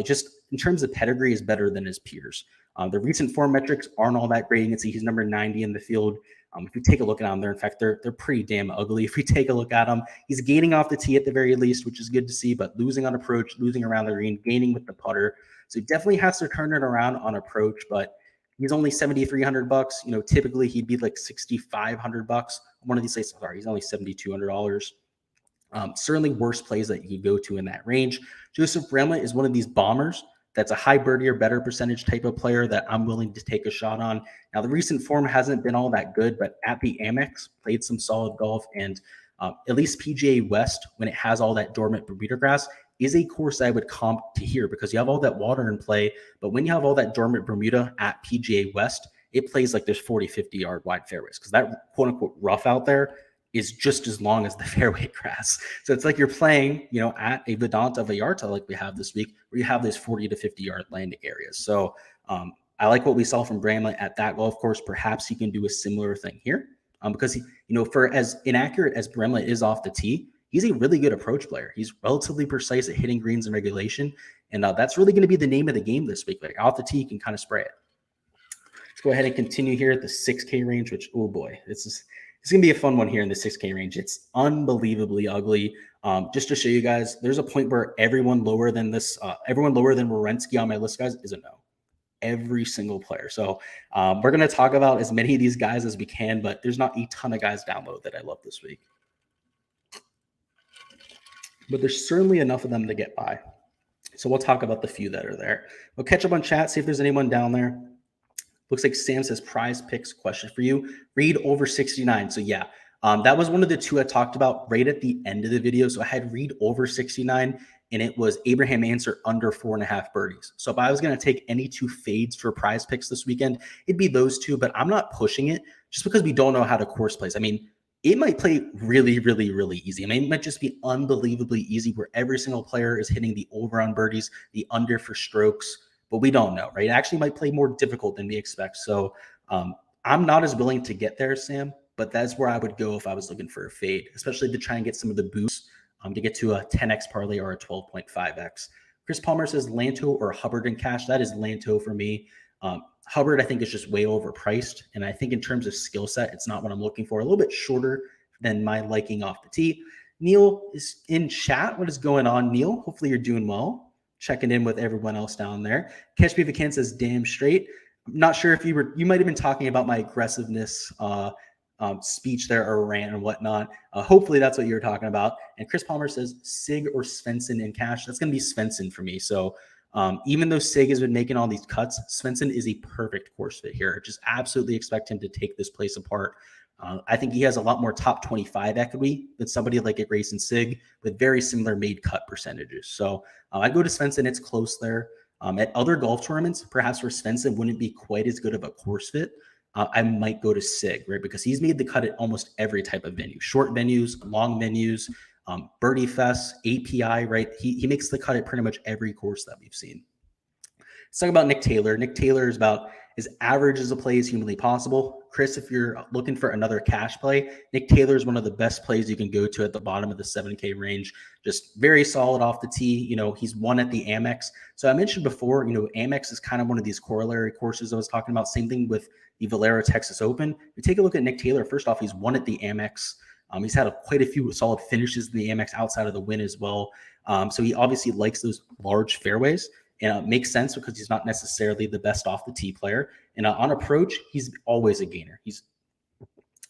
Just in terms of pedigree, is better than his peers. The recent form metrics aren't all that great. You can see he's number 90 in the field. If you take a look at them, in fact, they're pretty damn ugly. If we take a look at them, he's gaining off the tee at the very least, which is good to see, but losing on approach, losing around the green, gaining with the putter. So he definitely has to turn it around on approach, but he's only $7,300. Typically he'd be like $6,500. One of these places, sorry, he's only $7,200. Certainly worse plays that you could go to in that range. Joseph Bramlett is one of these bombers that's a high birdie or better percentage type of player that I'm willing to take a shot on. Now, the recent form hasn't been all that good, but at the Amex, played some solid golf, and at least PGA West, when it has all that dormant Bermuda grass, is a course I would comp to here because you have all that water in play, but when you have all that dormant Bermuda at PGA West, it plays like there's 40, 50 yard wide fairways because that quote unquote rough out there is just as long as the fairway grass. So it's like you're playing, at a Vidanta Vallarta like we have this week, where you have those 40 to 50 yard landing areas. So I like what we saw from Bramlett at that golf course. Perhaps he can do a similar thing here because for as inaccurate as Bramlett is off the tee, he's a really good approach player. He's relatively precise at hitting greens in regulation. And that's really going to be the name of the game this week. Like off the tee, you can kind of spray it. Let's go ahead and continue here at the 6K range, which, oh boy, it's going to be a fun one here in the 6K range. It's unbelievably ugly. Just to show you guys, there's a point where everyone lower than Werenski on my list, guys, is a no. Every single player. So we're going to talk about as many of these guys as we can, but there's not a ton of guys down low that I love this week. But there's certainly enough of them to get by. So we'll talk about the few that are there. We'll catch up on chat, see if there's anyone down there. Looks like Sam says prize picks question for you. Read over 69. So yeah, that was one of the two I talked about right at the end of the video. So I had Reed over 69, and it was Abraham Answer under 4.5 birdies. So if I was going to take any two fades for prize picks this weekend, it'd be those two, but I'm not pushing it just because we don't know how to course plays. I mean, it might play really, really, really easy. I mean, it might just be unbelievably easy where every single player is hitting the over on birdies, the under for strokes, but we don't know, right? It actually might play more difficult than we expect. So I'm not as willing to get there, Sam, but that's where I would go if I was looking for a fade, especially to try and get some of the boosts to get to a 10x parlay or a 12.5x. Chris Palmer says Lanto or Hubbard in cash. That is Lanto for me. Hubbard, I think, is just way overpriced. And I think in terms of skill set, it's not what I'm looking for. A little bit shorter than my liking off the tee. Neil is in chat. What is going on, Neil? Hopefully you're doing well. Checking in with everyone else down there. Catch Me If You Can says damn straight. I'm not sure if you might have been talking about my aggressiveness speech there or rant and whatnot. Hopefully that's what you were talking about. And Chris Palmer says Sig or Svenson in cash. That's going to be Svenson for me. So even though Sig has been making all these cuts, Svenson is a perfect course fit here. Just absolutely expect him to take this place apart. I think he has a lot more top 25 equity than somebody like a Grayson Sig with very similar made cut percentages. So I go to Svenson. It's close there. At other golf tournaments, perhaps where Svenson wouldn't be quite as good of a course fit, I might go to Sig, right? Because he's made the cut at almost every type of venue, short venues, long venues, Birdie Fest, API, right? He makes the cut at pretty much every course that we've seen. Let's talk about Nick Taylor. Nick Taylor is about as average as a play as humanly possible. Chris, if you're looking for another cash play, Nick Taylor is one of the best plays you can go to at the bottom of the 7K range. Just very solid off the tee. You know, he's won at the Amex. So I mentioned before, you know, Amex is kind of one of these corollary courses I was talking about. Same thing with the Vallarta Texas Open. You take a look at Nick Taylor. First off, he's won at the Amex. He's had quite a few solid finishes in the Amex outside of the win as well. So he obviously likes those large fairways. And it makes sense because he's not necessarily the best off the tee player. And on approach, he's always a gainer. He's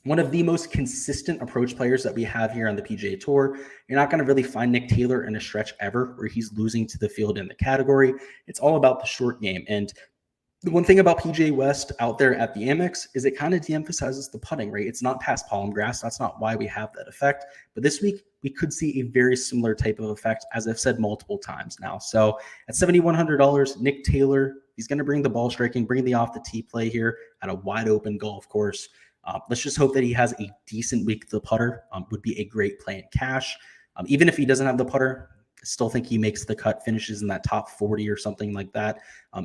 one of the most consistent approach players that we have here on the PGA Tour. You're not going to really find Nick Taylor in a stretch ever where he's losing to the field in the category. It's all about the short game. And the one thing about PGA West out there at the Amex is it kind of de-emphasizes the putting, right? It's not past palm grass. That's not why we have that effect. But this week, we could see a very similar type of effect, as I've said multiple times now. So at $7,100, Nick Taylor, he's going to bring the ball striking, bring the off the tee play here at a wide open golf course. Let's just hope that he has a decent week. The putter would be a great play in cash. Even if he doesn't have the putter, I still think he makes the cut, finishes in that top 40 or something like that.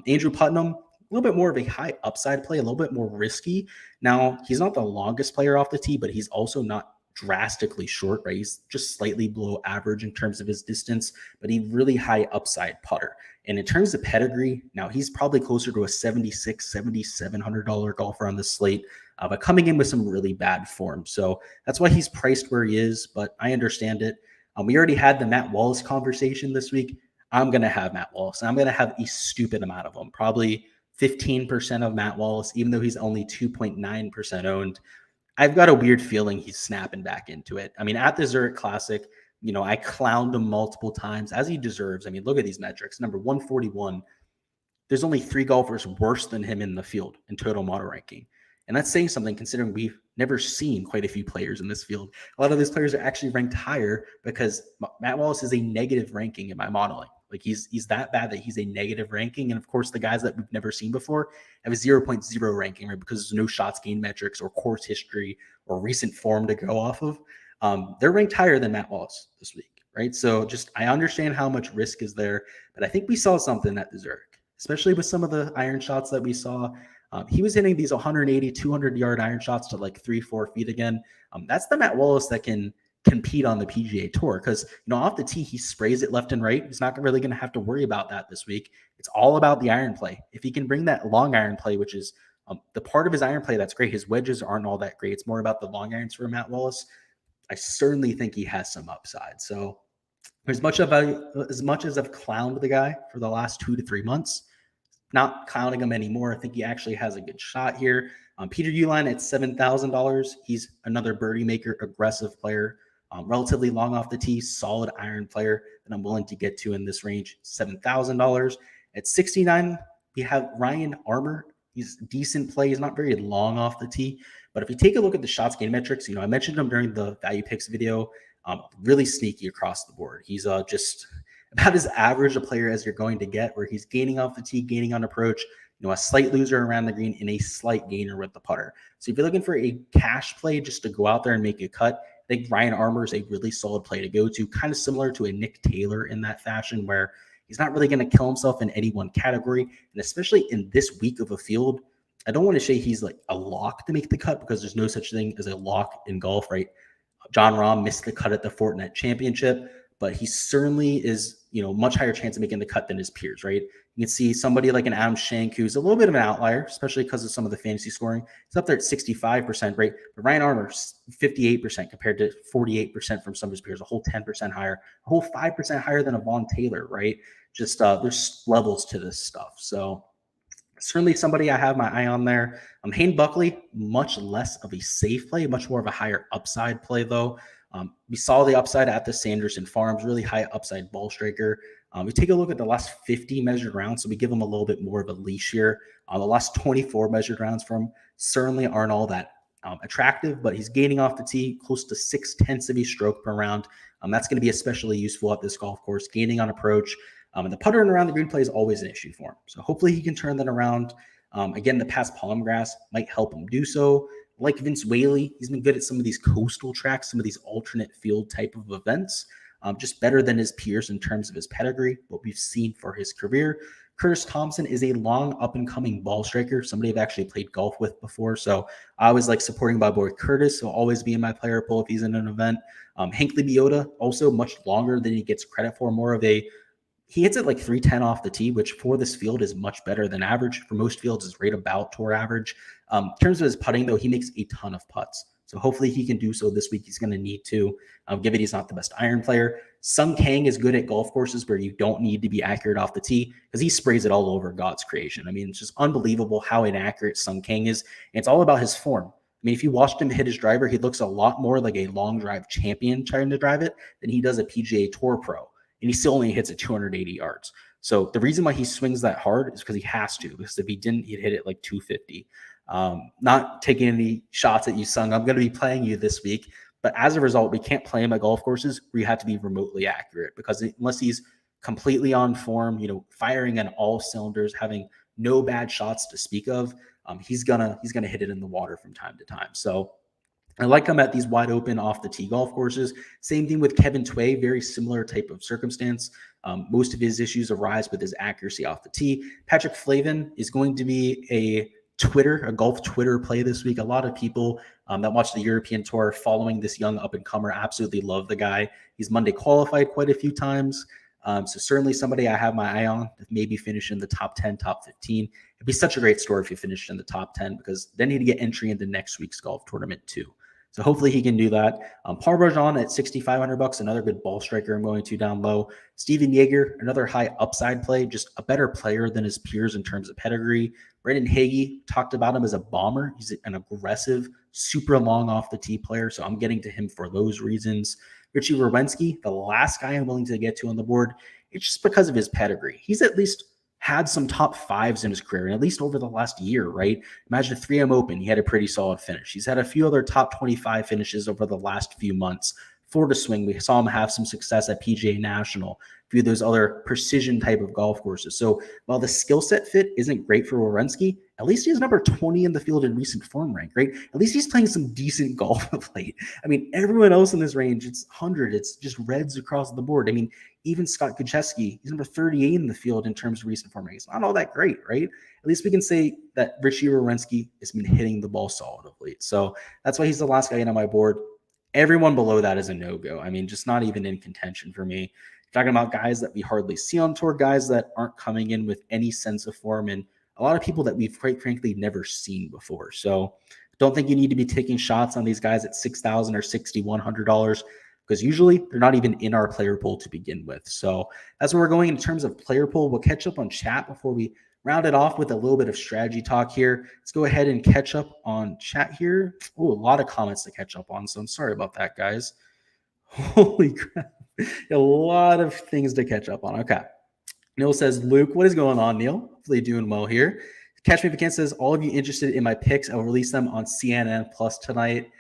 Andrew Putnam, a little bit more of a high upside play, a little bit more risky. Now, he's not the longest player off the tee, but he's also not drastically short, right? He's just slightly below average in terms of his distance, but he really high upside putter. And in terms of pedigree, now he's probably closer to a $7,600, $7,700 golfer on the slate, but coming in with some really bad form. So that's why he's priced where he is, but I understand it. We already had the Matt Wallace conversation this week. I'm going to have Matt Wallace. I'm going to have a stupid amount of them, probably 15% of Matt Wallace, even though he's only 2.9% owned. I've got a weird feeling he's snapping back into it. I mean, at the Zurich Classic, you know, I clowned him multiple times, as he deserves. I mean, look at these metrics. Number 141, there's only 3 golfers worse than him in the field in total model ranking. And that's saying something considering we've never seen quite a few players in this field. A lot of these players are actually ranked higher because Matt Wallace is a negative ranking in my modeling. Like he's that bad that he's a negative ranking. And of course, the guys that we've never seen before have a 0.0 ranking, right? Because there's no shots gained metrics or course history or recent form to go off of. They're ranked higher than Matt Wallace this week, right? So just, I understand how much risk is there, but I think we saw something at the Zurich, especially with some of the iron shots that we saw. He was hitting these 180, 200-yard iron shots to like 3-4 feet again. That's the Matt Wallace that can compete on the PGA Tour because, you know, off the tee, he sprays it left and right. He's not really going to have to worry about that this week. It's all about the iron play. If he can bring that long iron play, which is the part of his iron play that's great, his wedges aren't all that great. It's more about the long irons for Matt Wallace. I certainly think he has some upside. So as much as I've clowned the guy for the last 2 to 3 months, not clowning him anymore. I think he actually has a good shot here. Peter Uihlein at $7,000. He's another birdie maker, aggressive player, relatively long off the tee, solid iron player that I'm willing to get to in this range, $7,000. At $69, we have Ryan Armour. He's decent play. He's not very long off the tee. But if you take a look at the shots gain metrics, I mentioned him during the value picks video. Really sneaky across the board. He's just about as average a player as you're going to get, where he's gaining off the tee, gaining on approach, a slight loser around the green and a slight gainer with the putter. So if you're looking for a cash play just to go out there and make a cut, I think Ryan Armour is a really solid play to go to, kind of similar to a Nick Taylor in that fashion, where he's not really going to kill himself in any one category. And especially in this week of a field, I don't want to say he's like a lock to make the cut, because there's no such thing as a lock in golf, right? John Rahm missed the cut at the Fortinet Championship, but he certainly is, much higher chance of making the cut than his peers, right? You can see somebody like an Adam Schenk, who's a little bit of an outlier, especially because of some of the fantasy scoring. He's up there at 65%, right? But Ryan Armour's 58% compared to 48% from some of his peers, a whole 10% higher, a whole 5% higher than a Vaughn Taylor, right? Just there's levels to this stuff. So certainly somebody I have my eye on there. Hayden Buckley, much less of a safe play, much more of a higher upside play, though. We saw the upside at the Sanderson Farms, really high upside ball striker. We take a look at the last 50 measured rounds, so we give him a little bit more of a leash here. The last 24 measured rounds from certainly aren't all that attractive, but he's gaining off the tee close to 0.6 of a stroke per round. That's going to be especially useful at this golf course, gaining on approach. And the putter and around the green play is always an issue for him. So hopefully he can turn that around. Again, the past palm grass might help him do so. Like Vince Whaley, he's been good at some of these coastal tracks, some of these alternate field type of events, just better than his peers in terms of his pedigree, what we've seen for his career. Curtis Thompson is a long up-and-coming ball striker, somebody I've actually played golf with before, so I always like supporting my boy Curtis, so always be in my player pool if he's in an event. Hinckley Biota, also much longer than he gets credit for, more of a he hits it like 310 off the tee, which for this field is much better than average. For most fields, is right about tour average. In terms of his putting, though, he makes a ton of putts. So hopefully he can do so this week. He's going to need to, given he's not the best iron player. Sung Kang is good at golf courses where you don't need to be accurate off the tee, because he sprays it all over God's creation. I mean, it's just unbelievable how inaccurate Sung Kang is. And it's all about his form. I mean, if you watched him hit his driver, he looks a lot more like a long drive champion trying to drive it than he does a PGA Tour pro. And he still only hits it 280 yards. So the reason why he swings that hard is because he has to, because if he didn't, he'd hit it like 250. Not taking any shots at you, Sung. I'm going to be playing you this week. But as a result, we can't play him at golf courses where you have to be remotely accurate, because unless he's completely on form, firing on all cylinders, having no bad shots to speak of, he's gonna hit it in the water from time to time. So I like him at these wide open off the tee golf courses. Same thing with Kevin Tway, very similar type of circumstance. Most of his issues arise with his accuracy off the tee. Patrick Flavin is going to be a golf Twitter play this week. A lot of people that watch the European Tour following this young up-and-comer absolutely love the guy. He's Monday qualified quite a few times. So certainly somebody I have my eye on, maybe finish in the top 10, top 15. It'd be such a great story if he finished in the top 10, because then he'd get entry into next week's golf tournament too. So hopefully he can do that. Parmesan at $6,500, another good ball striker I'm going to down low. Steven Yeager, another high upside play, just a better player than his peers in terms of pedigree. Brendan Hagee, talked about him as a bomber. He's an aggressive, super long off the tee player, so I'm getting to him for those reasons. Richie Robinski, the last guy I'm willing to get to on the board, it's just because of his pedigree. He's at least had some top fives in his career, and at least over the last year, right? Imagine a 3M Open, he had a pretty solid finish. He's had a few other top 25 finishes over the last few months. Florida Swing, we saw him have some success at PGA National, a few of those other precision type of golf courses. So while the skill set fit isn't great for Werenski, at least he's number 20 in the field in recent form rank, right? At least he's playing some decent golf of late. I mean, everyone else in this range, it's 100. It's just reds across the board. I mean, even Scott Kucheski, he's number 38 in the field in terms of recent form rank. It's not all that great, right? At least we can say that Richie Robinski has been hitting the ball solid of late. So that's why he's the last guy in on my board. Everyone below that is a no-go. I mean, just not even in contention for me. Talking about guys that we hardly see on tour, guys that aren't coming in with any sense of form, and a lot of people that we've quite frankly never seen before. So don't think you need to be taking shots on these guys at $6,000 or $6,100, because usually they're not even in our player pool to begin with. So that's where we're going in terms of player pool. We'll catch up on chat before we round it off with a little bit of strategy talk here. Let's go ahead and catch up on chat here. Oh, a lot of comments to catch up on, so I'm sorry about that, guys. Holy crap. A lot of things to catch up on. Okay. Neil says, Luke, what is going on, Neil? Hopefully doing well here. Catch Me If You Can says, all of you interested in my picks, I'll release them on CNN Plus tonight.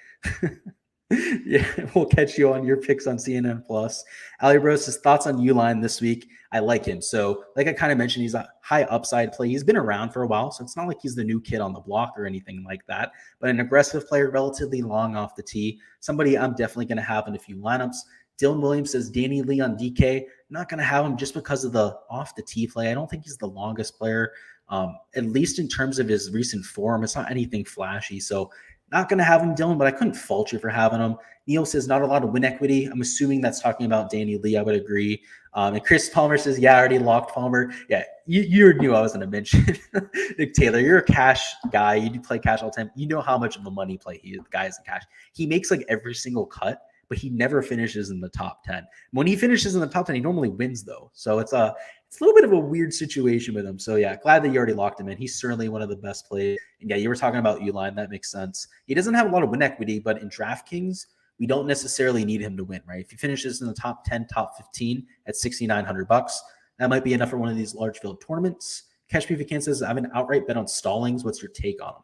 Yeah, we'll catch you on your picks on CNN Plus. Ali Bros says, thoughts on Uline this week. I like him. So like I kind of mentioned, he's a high upside play. He's been around for a while, so it's not like he's the new kid on the block or anything like that, but an aggressive player, relatively long off the tee. Somebody I'm definitely going to have in a few lineups. Dylan Williams says, Danny Lee on DK. Not going to have him just because of the off the tee play. I don't think he's the longest player, at least in terms of his recent form. It's not anything flashy. So not going to have him, Dylan, but I couldn't fault you for having him. Neil says, not a lot of win equity. I'm assuming that's talking about Danny Lee. I would agree. And Chris Palmer says, yeah, I already locked Palmer. Yeah, you knew I was going to mention Nick Taylor. You're a cash guy. You do play cash all the time. You know how much of a money play the guy is in cash. He makes like every single cut, but he never finishes in the top 10. When he finishes in the top 10, he normally wins, though. So it's a little bit of a weird situation with him. So, yeah, glad that you already locked him in. He's certainly one of the best plays. And, yeah, you were talking about Uline. That makes sense. He doesn't have a lot of win equity, but in DraftKings, we don't necessarily need him to win, right? If he finishes in the top 10, top 15 at $6,900, that might be enough for one of these large field tournaments. Catch Me If You Can says, I have an outright bet on Stallings. What's your take on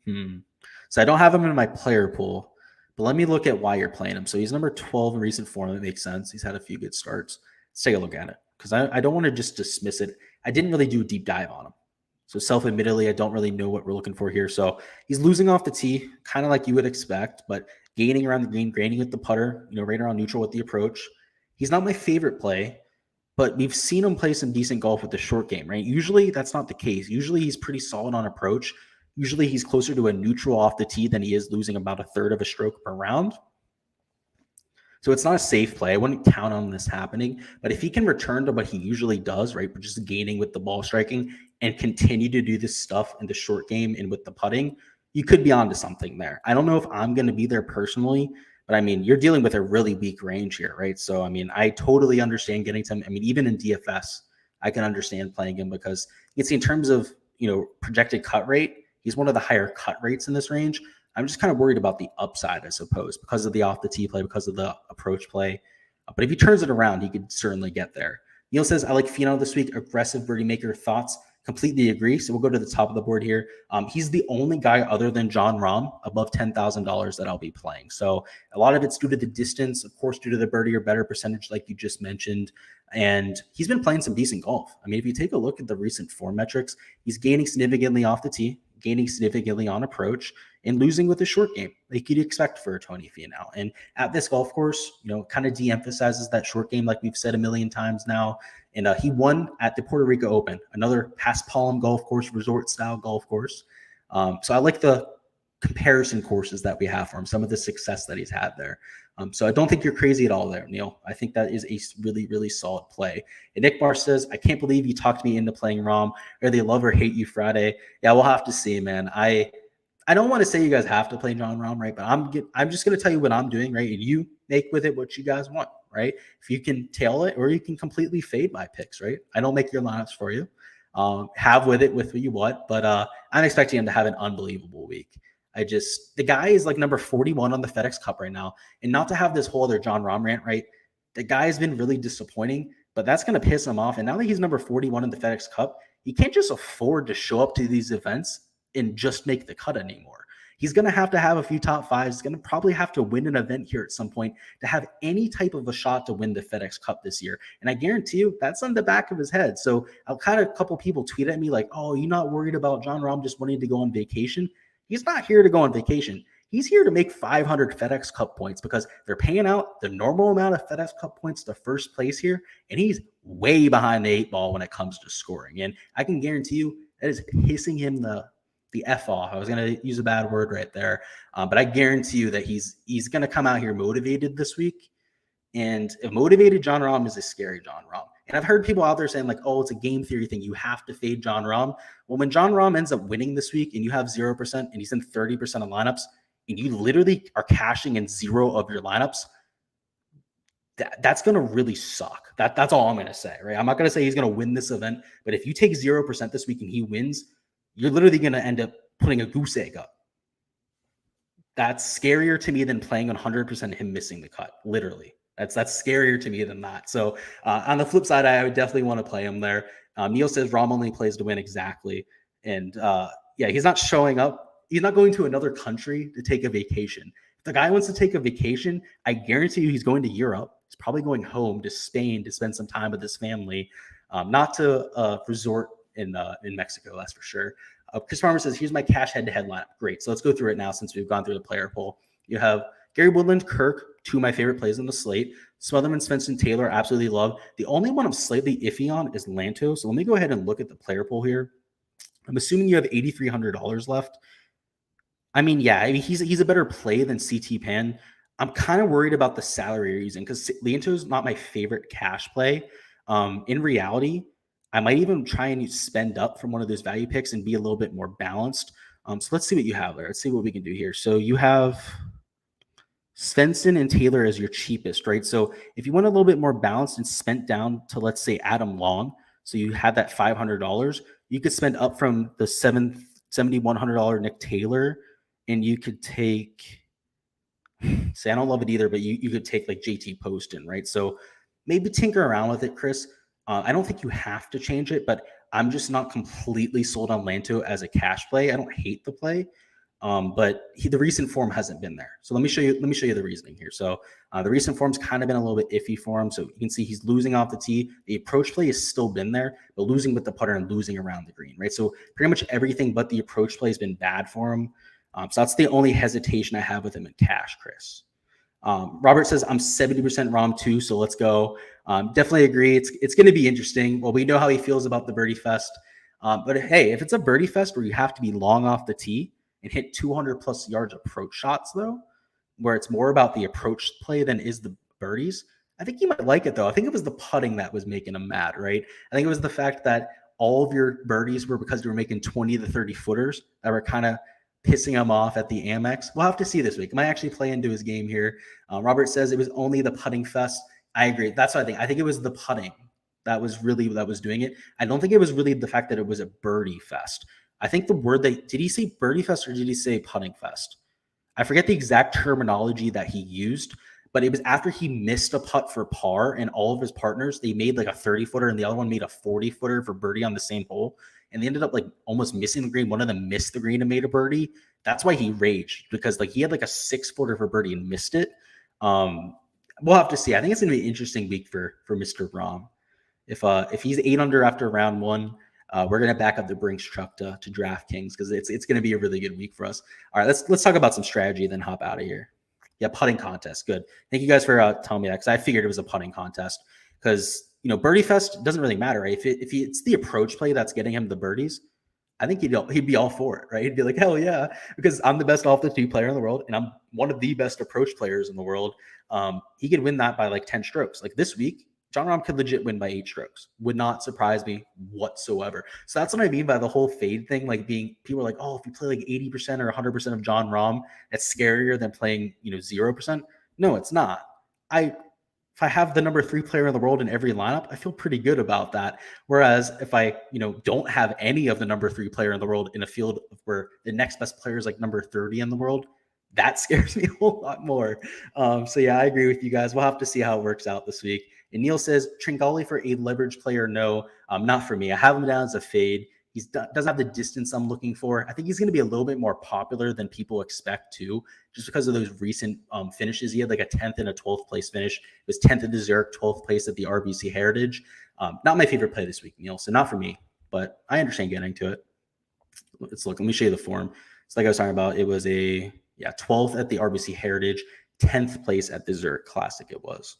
him? So I don't have him in my player pool, but let me look at why you're playing him. So he's number 12 in recent form. That makes sense. He's had a few good starts. Let's take a look at it because I don't want to just dismiss it. I didn't really do a deep dive on him. So self-admittedly, I don't really know what we're looking for here. So he's losing off the tee, kind of like you would expect, but gaining around the green, gaining with the putter, right around neutral with the approach. He's not my favorite play, but we've seen him play some decent golf with the short game, right? Usually that's not the case. Usually he's pretty solid on approach. Usually he's closer to a neutral off the tee than he is losing about a third of a stroke per round. So it's not a safe play. I wouldn't count on this happening. But if he can return to what he usually does, right, just gaining with the ball striking and continue to do this stuff in the short game and with the putting, you could be onto something there. I don't know if I'm going to be there personally, but I mean, you're dealing with a really weak range here, right? So, I mean, I totally understand getting to him. I mean, even in DFS, I can understand playing him because you can see in terms of, projected cut rate, he's one of the higher cut rates in this range. I'm just kind of worried about the upside, I suppose, because of the off the tee play, because of the approach play. But if he turns it around, he could certainly get there. Neil says, I like Finau this week. Aggressive birdie maker. Thoughts? Completely agree. So we'll go to the top of the board here. He's the only guy other than Jon Rahm above $10,000 that I'll be playing. So a lot of it's due to the distance, of course, due to the birdie or better percentage, like you just mentioned. And he's been playing some decent golf. I mean, if you take a look at the recent form metrics, he's gaining significantly off the tee, gaining significantly on approach, and losing with the short game, like you'd expect for a Tony Finau. And at this golf course, kind of de-emphasizes that short game, like we've said a million times now. And he won at the Puerto Rico Open, another past Palm golf course, resort-style golf course. So I like the comparison courses that we have for him, some of the success that he's had there. So I don't think you're crazy at all there, Neil. I think that is a really, really solid play. And Nick Barr says, I can't believe you talked me into playing Rahm. Or they love or hate you Friday. Yeah, we'll have to see, man. I don't want to say you guys have to play Jon Rahm, right? But I'm just going to tell you what I'm doing, right? And you make with it what you guys want, right? If you can tail it or you can completely fade my picks, right? I don't make your lineups for you. Have with it with what you want, but I'm expecting him to have an unbelievable week. The guy is like number 41 on the FedEx Cup right now. And not to have this whole other Jon Rahm rant, right? The guy has been really disappointing, but that's going to piss him off. And now that he's number 41 in the FedEx Cup, he can't just afford to show up to these events and just make the cut anymore. He's going to have a few top fives. He's going to probably have to win an event here at some point to have any type of a shot to win the FedEx Cup this year. And I guarantee you that's on the back of his head. So I've had a couple people tweet at me like, oh, you're not worried about Jon Rahm just wanting to go on vacation? He's not here to go on vacation. He's here to make 500 FedEx Cup points because they're paying out the normal amount of FedEx Cup points to first place here. And he's way behind the 8 ball when it comes to scoring. And I can guarantee you that is pissing him the F off. I was going to use a bad word right there. But I guarantee you that he's going to come out here motivated this week. And if motivated Jon Rahm is a scary Jon Rahm. And I've heard people out there saying like, oh, it's a game theory thing. You have to fade Jon Rahm. Well, when Jon Rahm ends up winning this week and you have 0% and he's in 30% of lineups and you literally are cashing in 0 of your lineups, that's going to really suck. That's all I'm going to say, right? I'm not going to say he's going to win this event, but if you take 0% this week and he wins, you're literally going to end up putting a goose egg up. That's scarier to me than playing 100% and him missing the cut, literally. That's scarier to me than that. So on the flip side, I would definitely want to play him there. Neil says Rahm only plays to win. Exactly. And yeah, he's not showing up. He's not going to another country to take a vacation. If the guy wants to take a vacation, I guarantee you he's going to Europe. He's probably going home to Spain to spend some time with his family, not to resort in Mexico, that's for sure. Chris Farmer says, here's my cash head-to-head lineup. Great. So let's go through it now since we've gone through the player poll. You have Gary Woodland, Kirk, two of my favorite plays on the slate. Smotherman, Svenson, Taylor, absolutely love. The only one I'm slightly iffy on is Lanto. So let me go ahead and look at the player pool here. I'm assuming you have $8,300 left. I mean, yeah, I mean, he's a better play than CT Pan. I'm kind of worried about the salary you're using because Lanto's not my favorite cash play. In reality, I might even try and spend up from one of those value picks and be a little bit more balanced. So let's see what you have there. Let's see what we can do here. So you have Svenson and Taylor as your cheapest, right? So if you want a little bit more balanced and spent down to, let's say, Adam Long, so you had that $500, you could spend up from the $7,100 Nick Taylor, and you could take, say, I don't love it either, but you could take like JT Poston, right? So maybe tinker around with it, Chris. I don't think you have to change it, but I'm just not completely sold on Lanto as a cash play. I don't hate the play, but the recent form hasn't been there. So let me show you the reasoning here. So the recent form's kind of been a little bit iffy for him. So you can see he's losing off the tee. The approach play has still been there, but losing with the putter and losing around the green, right? So pretty much everything but the approach play has been bad for him. So that's the only hesitation I have with him in cash, Chris. Robert says, I'm 70% ROM too, so let's go. Definitely agree. It's going to be interesting. Well, we know how he feels about the birdie fest. But hey, if it's a birdie fest where you have to be long off the tee and hit 200 plus yards approach shots, though, where it's more about the approach play than is the birdies, I think you might like it, though. I think it was the putting that was making him mad, right? I think it was the fact that all of your birdies were because you were making 20 to 30 footers that were kind of pissing him off at the Amex. We'll have to see this week. Am I actually play into his game here? Robert says it was only the putting fest. I agree. That's what I think. I think it was the putting that was doing it. I don't think it was really the fact that it was a birdie fest. I think the word did he say birdie fest or did he say putting fest? I forget the exact terminology that he used, but it was after he missed a putt for par and all of his partners, they made like a 30-footer and the other one made a 40-footer for birdie on the same hole. And they ended up like almost missing the green. One of them missed the green and made a birdie. That's why he raged, because like he had like a 6-footer for birdie and missed it. We'll have to see. I think it's going to be an interesting week for Mr. Rom. If he's 8 under after round 1, we're going to back up the Brinks truck to DraftKings because it's going to be a really good week for us. All right, let's talk about some strategy, then hop out of here. Yeah, putting contest. Good. Thank you guys for telling me that, because I figured it was a putting contest because, Birdie Fest doesn't really matter, right? If it's the approach play that's getting him the birdies, I think he'd be all for it, right? He'd be like, hell yeah, because I'm the best off the tee player in the world, and I'm one of the best approach players in the world. He could win that by like 10 strokes. Like this week, Jon Rahm could legit win by 8 strokes. Would not surprise me whatsoever. So that's what I mean by the whole fade thing, like people are like, oh, if you play like 80% or 100% of Jon Rahm, that's scarier than playing, 0%. No, it's not. If I have the number 3 player in the world in every lineup, I feel pretty good about that. Whereas if I, don't have any of the number 3 player in the world in a field where the next best player is like number 30 in the world, that scares me a whole lot more. So yeah, I agree with you guys. We'll have to see how it works out this week. And Neil says, Tringali for a leverage player, no, not for me. I have him down as a fade. He doesn't have the distance I'm looking for. I think he's going to be a little bit more popular than people expect too, just because of those recent finishes. He had like a 10th and a 12th place finish. It was 10th at the Zurich, 12th place at the RBC Heritage. Not my favorite play this week, Neil. So not for me, but I understand getting to it. Let me show you the form. So like I was talking about, it was 12th at the RBC Heritage, 10th place at the Zurich Classic it was.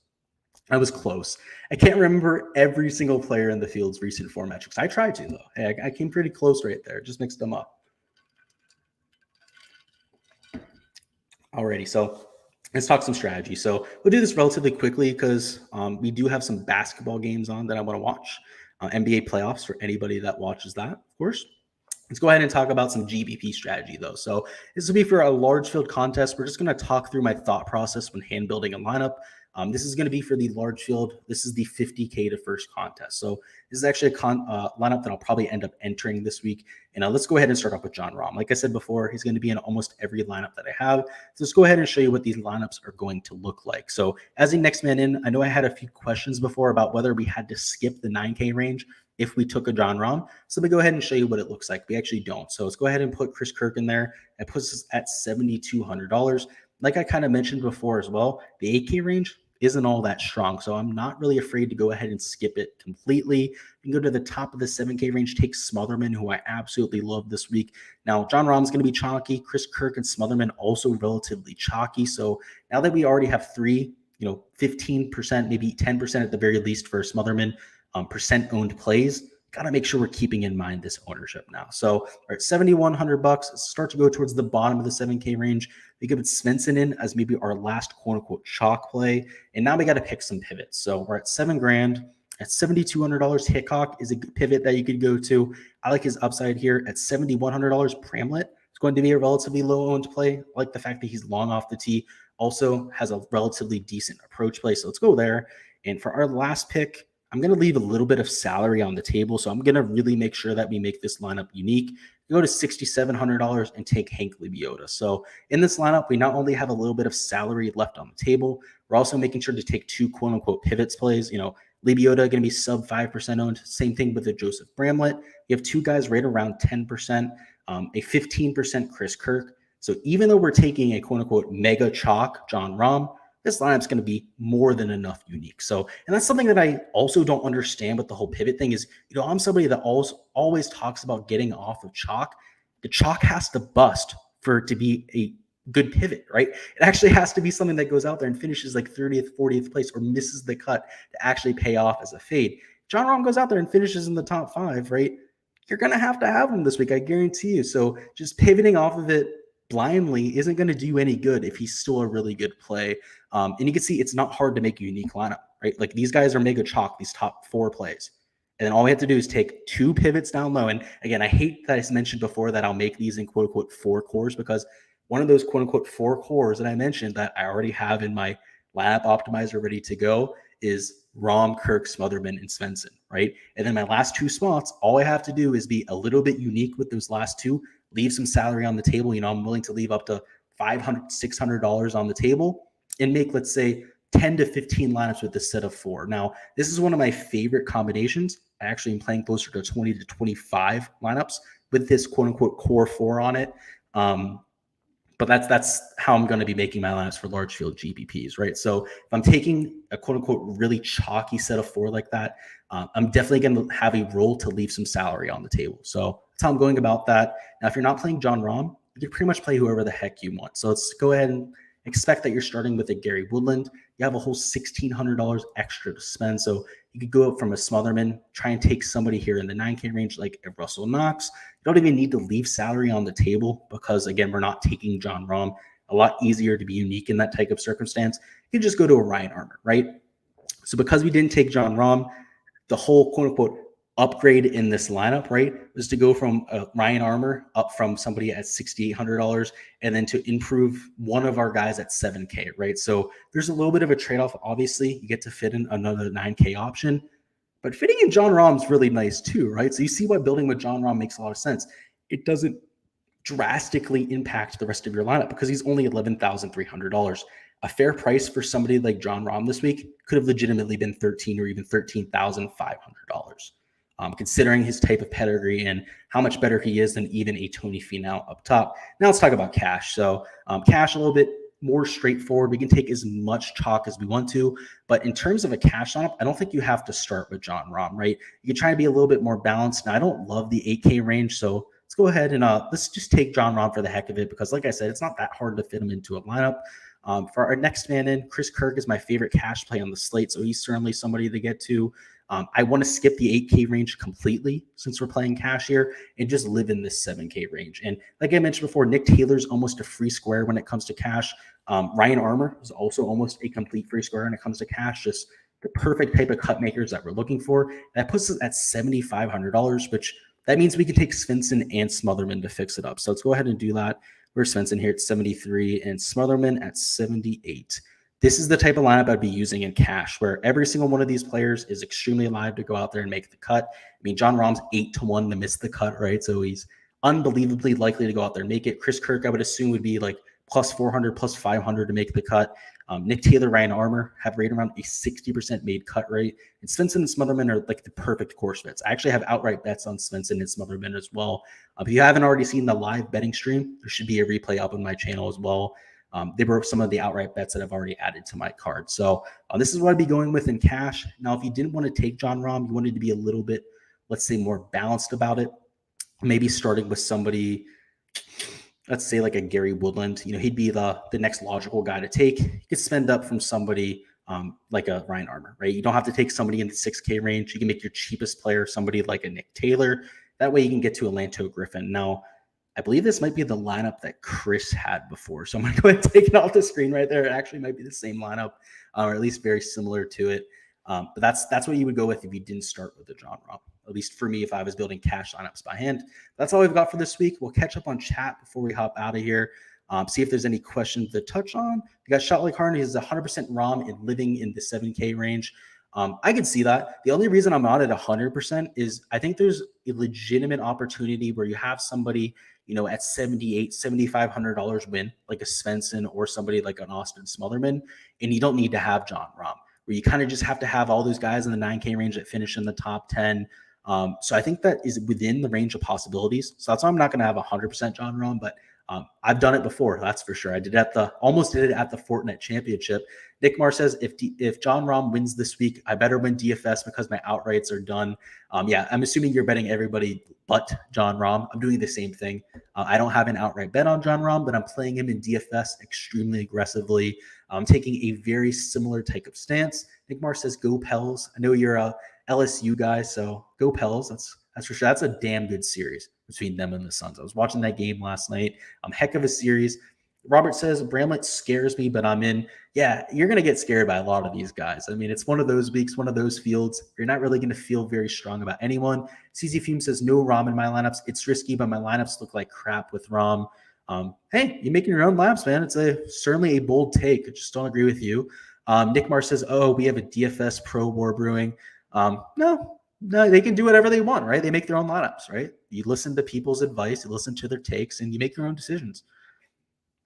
I was close. I can't remember every single player in the field's recent form metrics. I tried to, though. Hey, I came pretty close right there. Just mixed them up. Alrighty, so let's talk some strategy. So we'll do this relatively quickly because we do have some basketball games on that I want to watch. NBA playoffs for anybody that watches that, of course. Let's go ahead and talk about some GBP strategy, though. So this will be for a large field contest. We're just going to talk through my thought process when hand building a lineup. This is going to be for the large field. This is the 50K to first contest. So this is actually a lineup that I'll probably end up entering this week. And let's go ahead and start off with Jon Rahm. Like I said before, he's going to be in almost every lineup that I have. So let's go ahead and show you what these lineups are going to look like. So as a next man in, I know I had a few questions before about whether we had to skip the 9K range if we took a Jon Rahm. So let me go ahead and show you what it looks like. We actually don't. So let's go ahead and put Chris Kirk in there. It puts us at $7,200. Like I kind of mentioned before as well, the 8K range isn't all that strong. So I'm not really afraid to go ahead and skip it completely. You can go to the top of the 7K range, take Smotherman, who I absolutely love this week. Now, Jon Rahm's going to be chalky. Chris Kirk and Smotherman also relatively chalky. So now that we already have three, 15%, maybe 10% at the very least for Smotherman, percent owned plays, got to make sure we're keeping in mind this ownership now. So we're at $7,100. Start to go towards the bottom of the 7K range. We give it Svenson in as maybe our last quote unquote chalk play. And now we got to pick some pivots. So we're at $7,000. At $7,200, Hickok is a good pivot that you could go to. I like his upside here at $7,100. Pramlet is going to be a relatively low owned play. I like the fact that he's long off the tee. Also has a relatively decent approach play. So let's go there. And for our last pick, I'm going to leave a little bit of salary on the table. So I'm going to really make sure that we make this lineup unique. Go to $6,700 and take Hank Lebioda. So in this lineup, we not only have a little bit of salary left on the table, we're also making sure to take two quote unquote pivots plays. Lebioda going to be sub 5% owned. Same thing with the Joseph Bramlett. You have two guys right around 10%, a 15% Chris Kirk. So even though we're taking a quote unquote mega chalk Jon Rahm, this lineup's going to be more than enough unique. So, and that's something that I also don't understand with the whole pivot thing is, I'm somebody that always talks about getting off of chalk. The chalk has to bust for it to be a good pivot, right? It actually has to be something that goes out there and finishes like 30th, 40th place or misses the cut to actually pay off as a fade. Jon Rahm goes out there and finishes in the top 5, right? You're going to have him this week, I guarantee you. So just pivoting off of it blindly isn't going to do any good if he's still a really good play. And you can see it's not hard to make a unique lineup, right? Like these guys are mega chalk, these top 4 plays. And then all we have to do is take 2 pivots down low. And again, I hate that I mentioned before that I'll make these in quote unquote 4 cores because one of those quote unquote 4 cores that I mentioned that I already have in my lineup optimizer ready to go is Rahm, Kirk, Smotherman, and Svenson, right? And then my last 2 spots, all I have to do is be a little bit unique with those last 2, leave some salary on the table. I'm willing to leave up to $500, $600 on the table and make, let's say, 10 to 15 lineups with this set of 4. Now, this is one of my favorite combinations. I actually am playing closer to 20 to 25 lineups with this quote unquote core 4 on it. But that's how I'm going to be making my lineups for large field GPPs, right? So if I'm taking a quote unquote really chalky set of 4 like that, I'm definitely going to have a role to leave some salary on the table. So that's how I'm going about that. Now, if you're not playing Jon Rahm, you can pretty much play whoever the heck you want. So let's go ahead and expect that you're starting with a Gary Woodland. You have a whole $1,600 extra to spend. So you could go up from a Smotherman, try and take somebody here in the 9K range like a Russell Knox. You don't even need to leave salary on the table because, again, we're not taking Jon Rahm. A lot easier to be unique in that type of circumstance. You can just go to a Ryan Armour, right? So because we didn't take Jon Rahm, the whole quote-unquote upgrade in this lineup, right, was to go from Ryan Armour up from somebody at $6,800 and then to improve one of our guys at 7K, right? So there's a little bit of a trade-off. Obviously, you get to fit in another 9K option, but fitting in Jon Rahm is really nice too, right? So you see why building with Jon Rahm makes a lot of sense. It doesn't drastically impact the rest of your lineup because he's only $11,300. A fair price for somebody like Jon Rahm this week could have legitimately been $13,000 or even $13,500. Considering his type of pedigree and how much better he is than even a Tony Finau up top. Now let's talk about cash. So cash a little bit more straightforward. We can take as much chalk as we want to, but in terms of a cash lineup, I don't think you have to start with Jon Rahm, right? You can try to be a little bit more balanced. Now I don't love the 8K range, so let's go ahead and let's just take Jon Rahm for the heck of it because like I said, it's not that hard to fit him into a lineup. For our next man in, Chris Kirk is my favorite cash play on the slate, so he's certainly somebody to get to. I want to skip the 8K range completely since we're playing cash here and just live in this 7K range. And like I mentioned before, Nick Taylor's almost a free square when it comes to cash. Ryan Armour is also almost a complete free square when it comes to cash, just the perfect type of cut makers that we're looking for. That puts us at $7,500, which that means we can take Svenson and Smotherman to fix it up. So let's go ahead and do that. We're Svenson here at 73 and Smotherman at 78. This is the type of lineup I'd be using in cash, where every single one of these players is extremely live to go out there and make the cut. I mean, Jon Rahm's 8-1 to miss the cut, right? So he's unbelievably likely to go out there and make it. Chris Kirk, I would assume, would be like plus 400, plus 500 to make the cut. Nick Taylor, Ryan Armour have right around a 60% made cut rate. And Svenson and Smotherman are like the perfect course fits. I actually have outright bets on Svenson and Smotherman as well. If you haven't already seen the live betting stream, there should be a replay up on my channel as well. They were some of the outright bets that I've already added to my card. So this is what I'd be going with in cash. Now, if you didn't want to take Jon Rahm, you wanted to be a little bit, let's say, more balanced about it, maybe starting with somebody, let's say like a Gary Woodland. He'd be the next logical guy to take. You could spend up from somebody like a Ryan Armour, right? You don't have to take somebody in the 6K range. You can make your cheapest player somebody like a Nick Taylor. That way you can get to a Lanto Griffin. Now, I believe this might be the lineup that Chris had before. So I'm going to go ahead and take it off the screen right there. It actually might be the same lineup, or at least very similar to it. But that's what you would go with if you didn't start with the Jon Rahm. At least for me, if I was building cash lineups by hand. That's all we've got for this week. We'll catch up on chat before we hop out of here. See if there's any questions to touch on. We got Shot Like Harney is 100% Rahm and living in the 7K range. I can see that. The only reason I'm not at 100% is I think there's a legitimate opportunity where you have somebody, at $7,800, $7,500 win, like a Svenson or somebody like an Austin Smotherman, and you don't need to have Jon Rahm, where you kind of just have to have all those guys in the 9K range that finish in the top 10. So I think that is within the range of possibilities. So that's why I'm not going to have 100% Jon Rahm, but I've done it before. That's for sure. I almost did it at the Fortnite Championship. Nick Marr says, if Jon Rahm wins this week, I better win DFS because my outrights are done. Yeah, I'm assuming you're betting everybody but Jon Rahm. I'm doing the same thing. I don't have an outright bet on Jon Rahm, but I'm playing him in DFS extremely aggressively. I'm taking a very similar type of stance. Nick Marr says, go Pels. I know you're a LSU guy, so go Pels. That's for sure. That's a damn good series between them and the Suns. I was watching that game last night. Heck of a series. Robert says, Bramlett scares me, but I'm in. Yeah, you're going to get scared by a lot of these guys. I mean, it's one of those weeks, one of those fields. You're not really going to feel very strong about anyone. CZ Fume says, no Rahm in my lineups. It's risky, but my lineups look like crap with Rahm. Hey, you're making your own laps, man. It's certainly a bold take. I just don't agree with you. Nick Marr says, oh, we have a DFS pro war brewing. No, they can do whatever they want, right? They make their own lineups, right? You listen to people's advice, you listen to their takes, and you make your own decisions.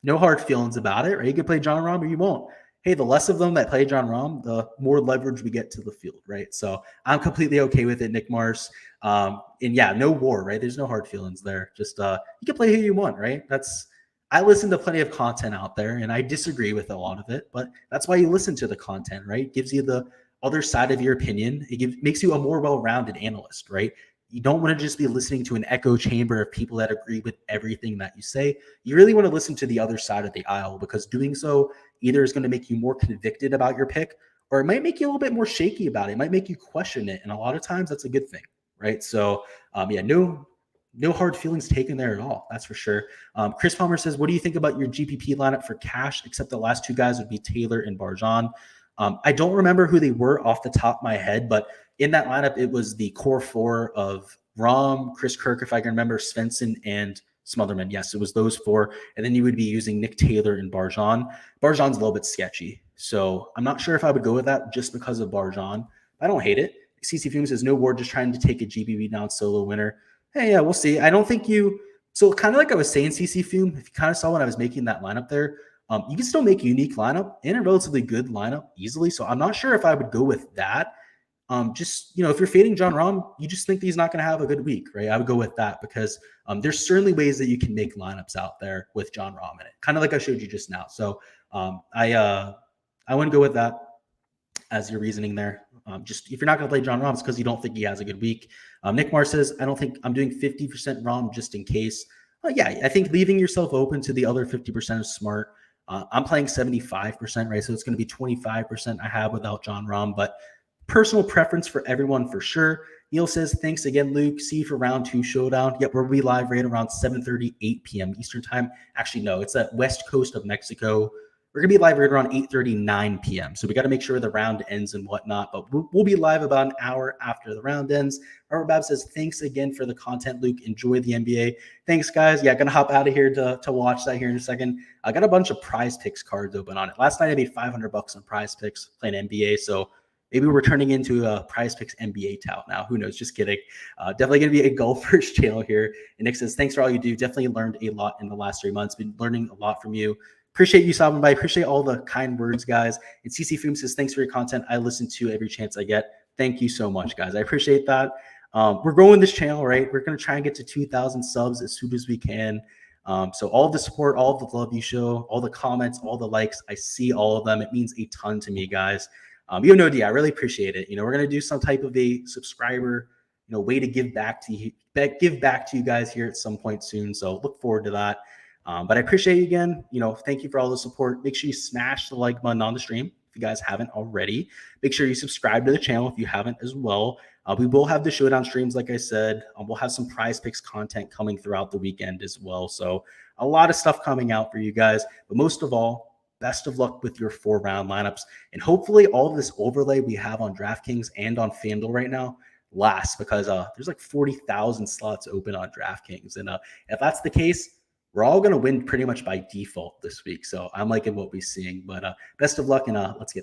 No hard feelings about it, right? You can play Jon Rahm or you won't. Hey, the less of them that play Jon Rahm, the more leverage we get to the field, right? So I'm completely okay with it, Nick Mars. And yeah, no war, right? There's no hard feelings there. Just you can play who you want, right? I listen to plenty of content out there, and I disagree with a lot of it, but that's why you listen to the content, right? It gives you the other side of your opinion. It makes you a more well-rounded analyst, right? You don't want to just be listening to an echo chamber of people that agree with everything that you say. You really want to listen to the other side of the aisle, because doing so either is going to make you more convicted about your pick, or it might make you a little bit more shaky about it. It might make you question it. And a lot of times that's a good thing, right? So yeah, no hard feelings taken there at all. That's for sure. Chris Palmer says, what do you think about your GPP lineup for cash, except the last two guys would be Taylor and Barjon? I don't remember who they were off the top of my head, but in that lineup, it was the core four of Rahm, Chris Kirk, if I can remember, Svenson, and Smotherman. Yes, it was those four. And then you would be using Nick Taylor and Barjon. Barjon's a little bit sketchy, so I'm not sure if I would go with that just because of Barjon. I don't hate it. CC Fume says, no war, just trying to take a GBB down solo winner. Hey, yeah, we'll see. I don't think you – so kind of like I was saying, CC Fume, if you kind of saw when I was making that lineup there, you can still make a unique lineup and a relatively good lineup easily. So I'm not sure if I would go with that. Just, if you're fading Jon Rahm, you just think that he's not going to have a good week, right? I would go with that because there's certainly ways that you can make lineups out there with Jon Rahm in it, kind of like I showed you just now. So I wouldn't go with that as your reasoning there. Just if you're not going to play Jon Rahm, it's because you don't think he has a good week. Nick Marr says, I don't think I'm doing 50% Rahm just in case. Yeah, I think leaving yourself open to the other 50% is smart. I'm playing 75%, right? So it's going to be 25% I have without Jon Rahm, but personal preference for everyone for sure. Neil says, thanks again, Luke. See you for round 2 showdown. Yep, we'll be live right around 7:30, 8 p.m. Eastern time. Actually, no, it's at west coast of Mexico, We're going to be live right around 8:39 p.m. So we got to make sure the round ends and whatnot, but we'll be live about an hour after the round ends. Robert Bab says, thanks again for the content, Luke. Enjoy the NBA. Thanks, guys. Yeah, going to hop out of here to watch that here in a second. I got a bunch of Prize Picks cards open on it. Last night I made $500 on Prize Picks playing NBA, so maybe we're turning into a Prize Picks NBA tout now. Who knows? Just kidding. Definitely going to be a golfers channel here. And Nick says, thanks for all you do. Definitely learned a lot in the last 3 months. Been learning a lot from you. Appreciate you stopping by. Appreciate all the kind words, guys. And CC Foom says, thanks for your content. I listen to every chance I get. Thank you so much, guys. I appreciate that. We're growing this channel, right? We're going to try and get to 2,000 subs as soon as we can. So all the support, all the love you show, all the comments, all the likes, I see all of them. It means a ton to me, guys. You have no idea. I really appreciate it. We're going to do some type of a subscriber, way to give back to you guys here at some point soon. So look forward to that. But I appreciate you again. Thank you for all the support. Make sure you smash the like button on the stream if you guys haven't already. Make sure you subscribe to the channel if you haven't as well. We will have the showdown streams, like I said. We'll have some Prize Picks content coming throughout the weekend as well. So a lot of stuff coming out for you guys. But most of all, best of luck with your 4-round lineups. And hopefully all of this overlay we have on DraftKings and on FanDuel right now lasts, because there's like 40,000 slots open on DraftKings. And if that's the case, we're all going to win pretty much by default this week. So I'm liking what we're seeing. But best of luck, and let's get